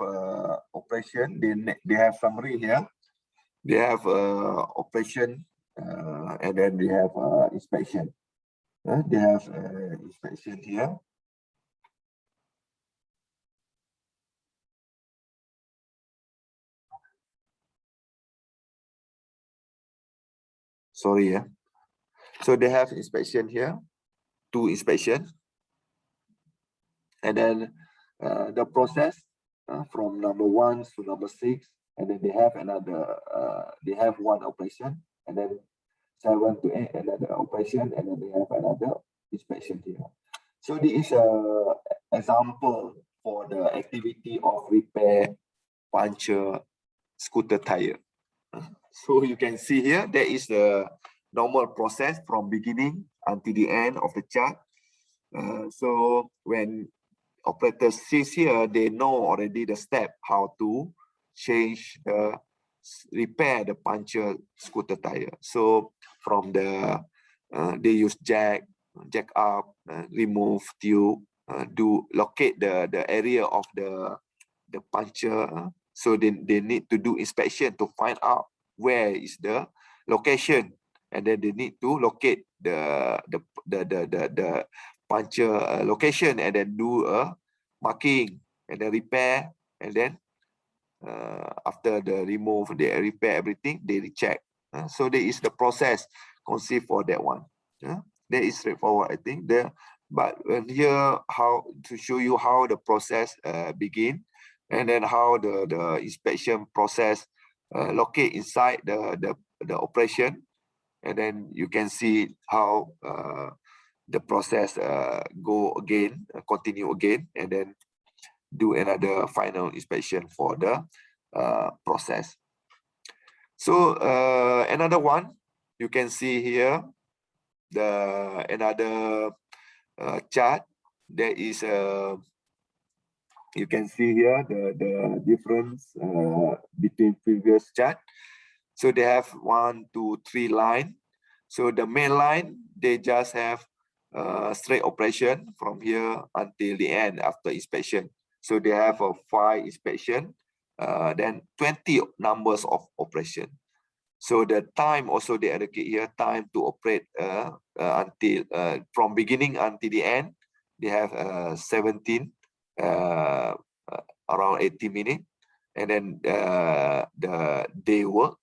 operation. They have summary here. They have operation, and then they have inspection. They have inspection here. Sorry, yeah. So they have inspection here, 2 inspection, and then the process from number 1 to number 6, and then they have another. They have 1 operation, and then 7 to 8 another operation, and then they have another inspection here. So this is an example for the activity of repair, puncture, scooter tire. So you can see here, there is the normal process from beginning until the end of the chart. So when operators sees here, they know already the step how to change repair the puncture scooter tire. So from the they use jack up, remove tube, locate the area of the puncture. So they need to do inspection to find out where is the location, and then they need to locate the puncture location, and then do a marking, and then repair, and then after the remove, they repair everything, they recheck. So there is the process conceived for that one. That is straightforward, I think. But here, how to show you how the process begin, and then how the inspection process locate inside the operation, and then you can see how the process go again, continue again, and then do another final inspection for the process. So another one, you can see here another chart. There is you can see here the difference between previous chart. So they have 1, 2, 3 line. So the main line, they just have straight operation from here until the end after inspection. So they have a 5 inspection, then 20 numbers of operation. So the time also they allocate here, time to operate until from beginning until the end. They have 17, around 80 minutes, and then the day work.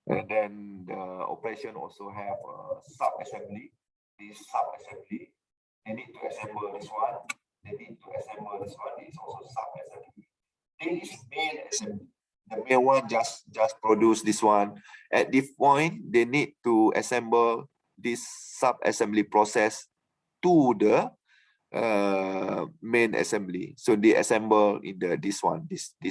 And then the operation also have sub-assembly. This sub-assembly, they need to assemble this one. They need to assemble this one. It's also sub-assembly. They main is main assembly. The main one just produce this one. At this point, they need to assemble this sub-assembly process to the main assembly. So they assemble in this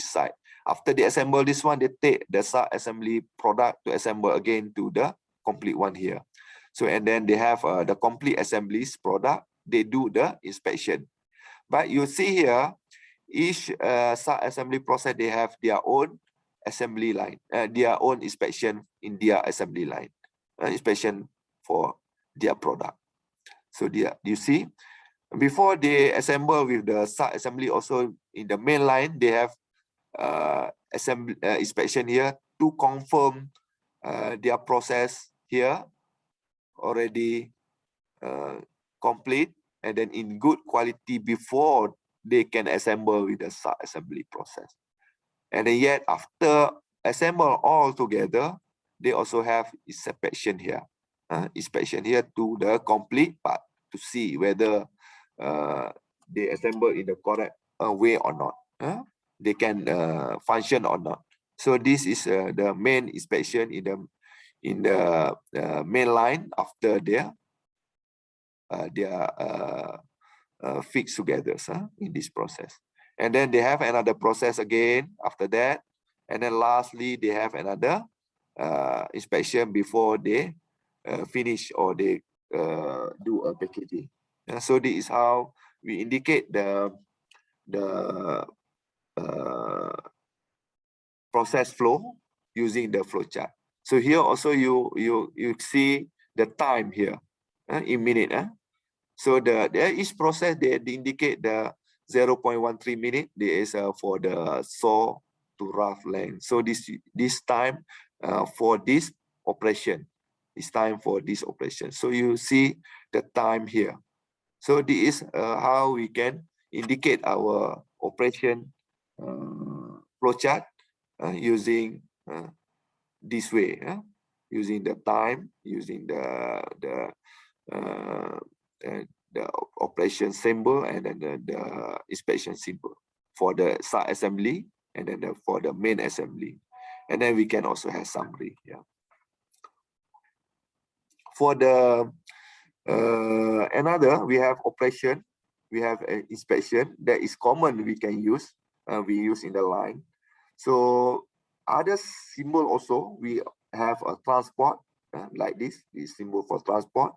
side. After they assemble this one, they take the sub-assembly product to assemble again to the complete one here. So and then they have the complete assemblies product. They do the inspection. But you see here, each sub-assembly process, they have their own assembly line, their own inspection in their assembly line, inspection for their product. So you see, before they assemble with the sub-assembly, also in the main line, they have assembly inspection here to confirm their process here already complete and then in good quality before they can assemble with the sub-assembly process. And then yet after assemble all together, they also have inspection here. Inspection here to the complete part to see whether they assemble in the correct way or not. They can function or not. So this is the main inspection in the main line after they are fixed together in this process. And then they have another process again after that. And then lastly, they have another inspection before they finish or they do a packaging. So this is how we indicate the process flow using the flow chart. So here also you see the time here in minute. So each process they indicate the 0.13 minute. There is for the saw to rough length. So this time for this operation, it's time for this operation. So you see the time here. So this is how we can indicate our operation flowchart using this way, using the time, using the operation symbol and then the inspection symbol for the sub-assembly and then for the main assembly. And then we can also have summary. For the another, we have operation, we have inspection that is common we can use, we use in the line. So other symbol also, we have a transport like this symbol for transport,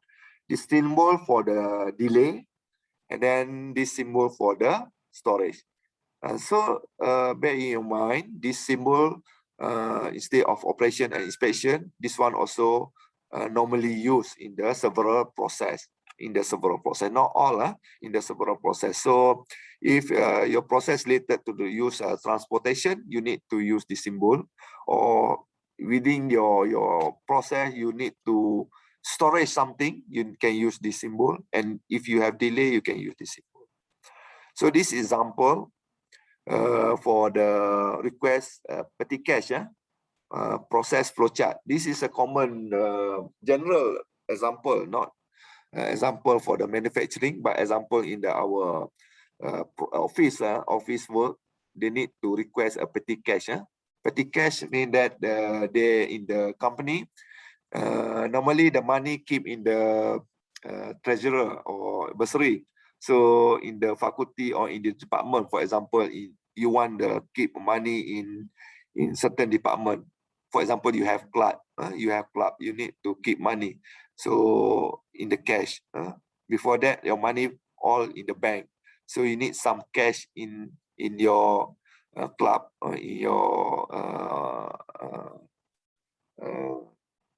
this symbol for the delay, and then this symbol for the storage. So bear in your mind, this symbol instead of operation and inspection, this one also normally used in the several process. Not all in the several process. So if your process related to the use transportation, you need to use this symbol, or within your process you need to storage something, you can use this symbol, and if you have delay, you can use this symbol. So this example for the request petty cash process flowchart. This is a common general example, not example for the manufacturing, but example in our office work. They need to request a petty cash. Petty cash means that they in the company, normally the money keep in the treasurer or bursary. So in the faculty or in the department, for example, you want to keep money in certain department. For example, you have club, you need to keep money. So in the cash, before that, your money all in the bank. So you need some cash in your club or in your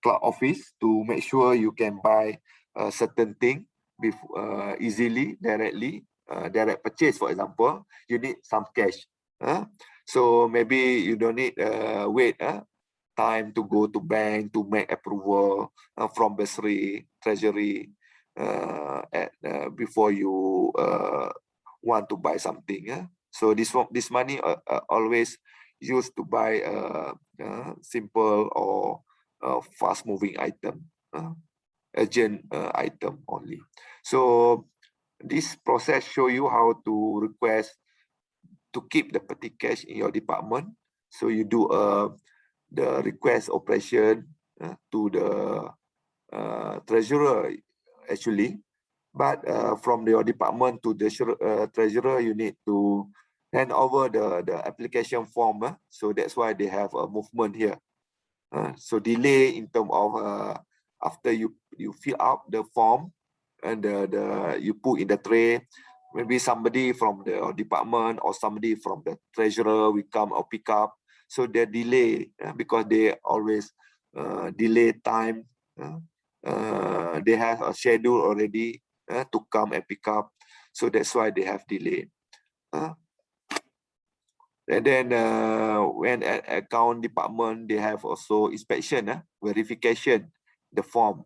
club office to make sure you can buy a certain thing easily, directly, direct purchase, for example. You need some cash. So maybe you don't need wait time to go to bank to make approval from bursary, treasury before you want to buy something. So this money always used to buy simple or fast moving item, urgent item only. So this process show you how to request to keep the petty cash in your department. So you do the request operation to the treasurer actually, but from your department to the treasurer, you need to hand over the application form. So that's why they have a movement here. So delay in terms of after you fill up the form and you put in the tray, maybe somebody from the department or somebody from the treasurer will come or pick up. So they delay because they always delay time. They have a schedule already to come and pick up. So that's why they have delay. And then when at account department, they have also inspection, verification, the form.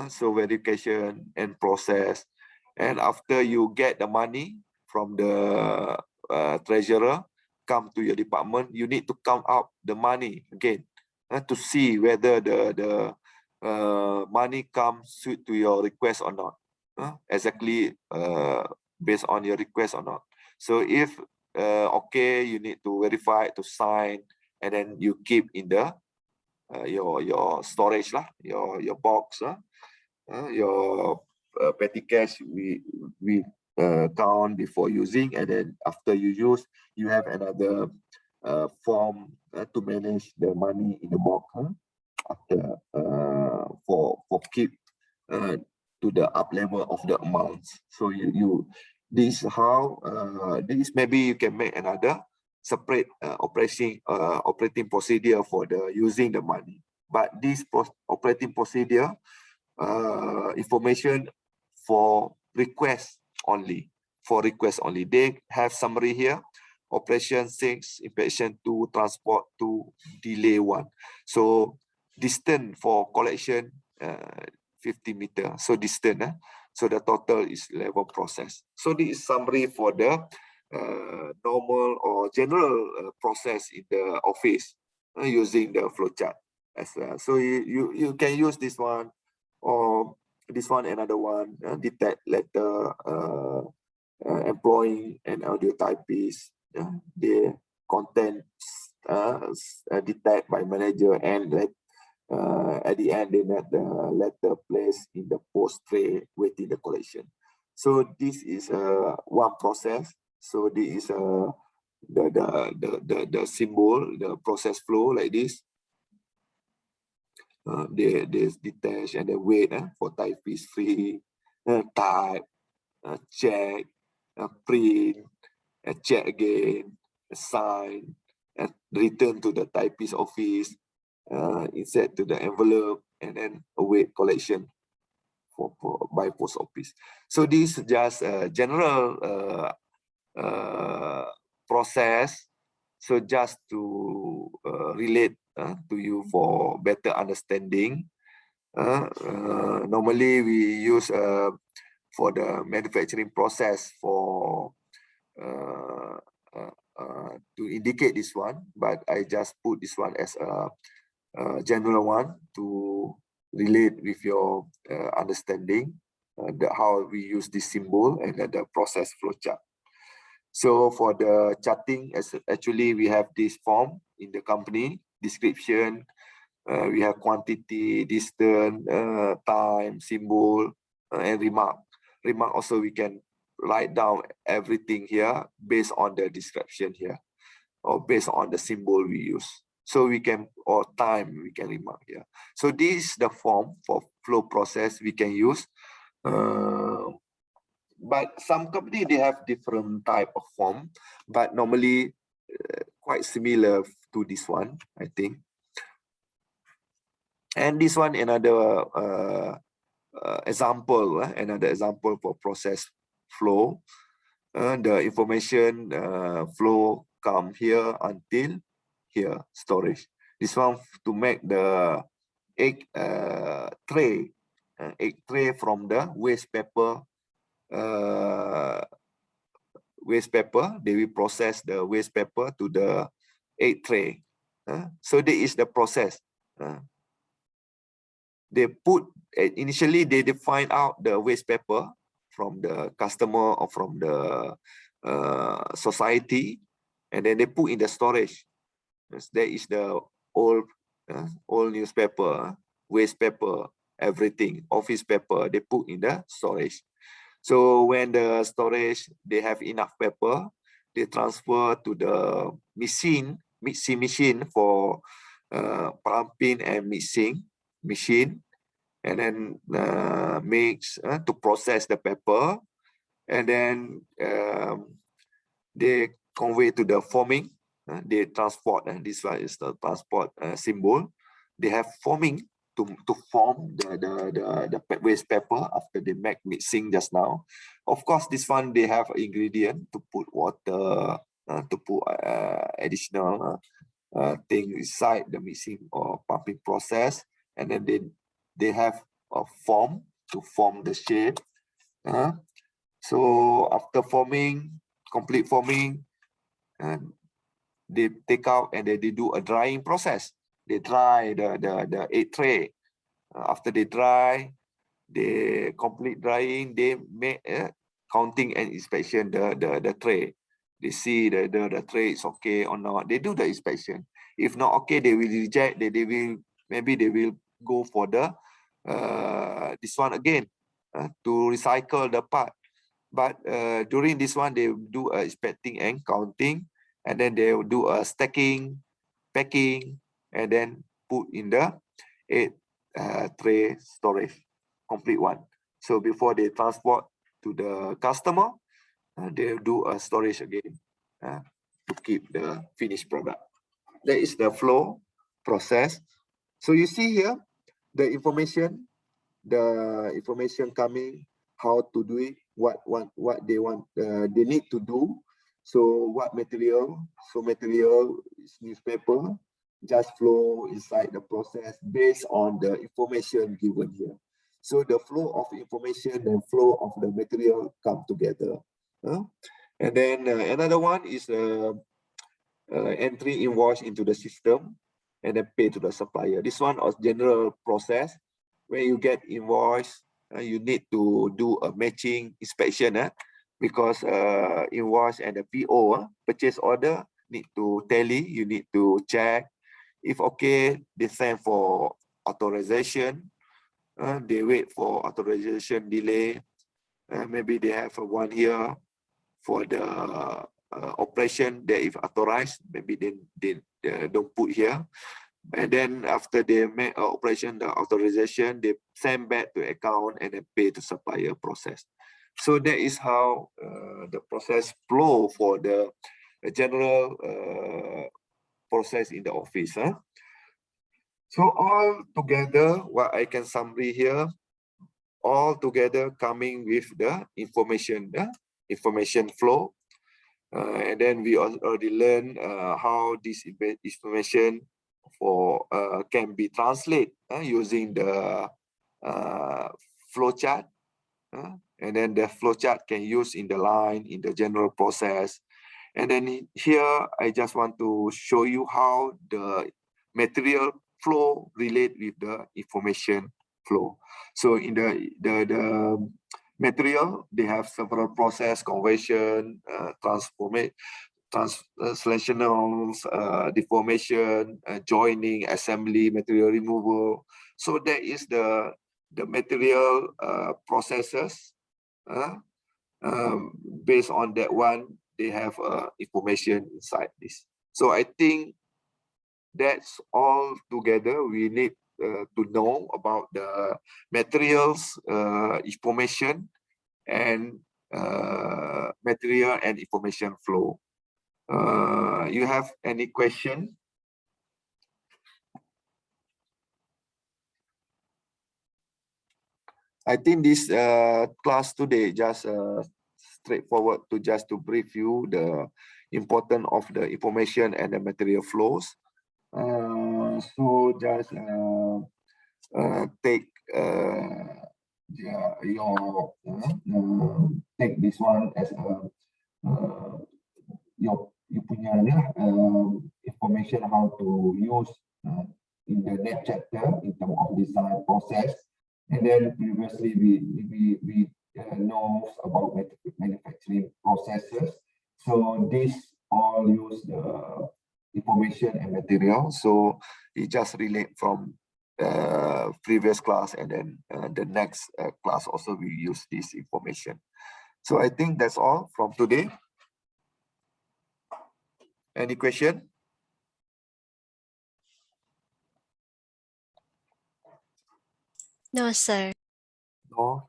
So verification and process. And after you get the money from the treasurer, come to your department, you need to count up the money again to see whether the money comes suit to your request or not. Exactly based on your request or not. So if okay, you need to verify, to sign, and then you keep in the your storage lah, your box, your petty cash we count before using, and then after you use, you have another form to manage the money in the box after for keep to the up level of the amounts. So this is how this maybe you can make another separate operating procedure for the using the money. But this operating procedure information for request only. For request only. They have summary here. Operation 6, inspection 2, transport 2, delay 1. So distance for collection 50 meter. So distant. So the total is 11 process. So this is summary for the normal or general process in the office using the flowchart as well. So you can use this one or this one, another one, detect letter, employing an audio typist, the content detect by manager, and at the end they let the letter placed in the post tray waiting the collection. So this is one process. So this is the symbol, the process flow like this. They detach and they wait for typist free, type, check, print, check again, sign, and return to the typist office, insert to the envelope, and then await collection by post office. So this is just a general process. So just to relate to you for better understanding. Normally we use for the manufacturing process for to indicate this one, but I just put this one as a general one to relate with your understanding how we use this symbol and the process flowchart. So for the charting, actually we have this form in the company description. We have quantity, distance, time, symbol, and remark. Remark also we can write down everything here based on the description here, or based on the symbol we use. So we can, or time we can remark here. So this is the form for flow process we can use. But some company, they have different type of form, but normally quite similar to this one, I think. And this one, another example, another example for process flow. The information flow come here until here, storage. This one to make the egg tray from the waste paper. They will process the waste paper to the egg tray. So this is the process. They put initially they define out the waste paper from the customer or from the society, and then they put in the storage. That is the old newspaper, waste paper, everything, office paper, they put in the storage. So when the storage, they have enough paper, they transfer to the mixing machine for pumping and mixing machine, and then mix to process the paper, and then they convey to the forming. They transport, and this one is the transport symbol. They have forming to form the waste paper after they make mixing just now. Of course, this one they have ingredient to put water, to put additional thing inside the mixing or pumping process, and then they have a form to form the shape. So after forming, complete forming, they take out and they do a drying process. They dry the egg tray. After they dry, they complete drying, they make counting and inspection the tray. They see the tray is okay or not. They do the inspection. If not okay, they will reject. They will, maybe they will go for the this one again to recycle the part. But during this one, they do inspecting and counting, and then they will do a stacking, packing, and then put in the tray storage, complete one. So before they transport to the customer, they do a storage again to keep the finished product. That is the flow process. So you see here the information coming, how to do it, what they want, they need to do. So what material? So material is newspaper, just flow inside the process based on the information given here. So the flow of information and flow of the material come together. And then another one is entry invoice into the system and then pay to the supplier. This one is general process. When you get invoice, you need to do a matching inspection because invoice and the PO, purchase order, need to tally, you need to check. If okay, they send for authorization. They wait for authorization delay. Maybe they have 1 year for the operation that if authorized, maybe they don't put here. And then after they make operation, the authorization, they send back to account and then pay to supplier process. So that is how the process flow for the general process in the office. So all together, what I can summary here, all together coming with the information flow. And then we already learned how this information can be translated using the flowchart. And then the flowchart can use in the line, in the general process. And then here, I just want to show you how the material flow relate with the information flow. So in the material, they have several process, conversion, translationals, deformation, joining, assembly, material removal. So that is the material processes. Based on that one, they have information inside this. So I think that's all together we need to know about the materials, information, and material and information flow. You have any question? I think this class today just straightforward to brief you the importance of the information and the material flows. So just take take this one as your punya information how to use in the next chapter in terms of design process. And then previously we know about manufacturing processes. So this all use the information and material. So it just relate from previous class, and then the next class also we use this information. So I think that's all from today. Any question? No, sir. No.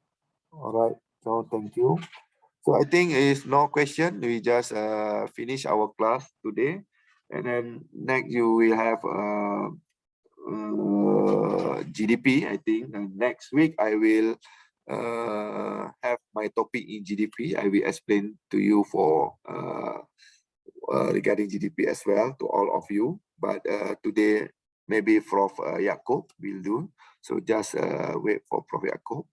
All right. So thank you. So I think if no question, we just finish our class today, and then next you will have GDP. I think next week I will have my topic in GDP. I will explain to you for regarding GDP as well to all of you. But today maybe Prof. Yaakob will do. So just wait for Prof. Yaakob.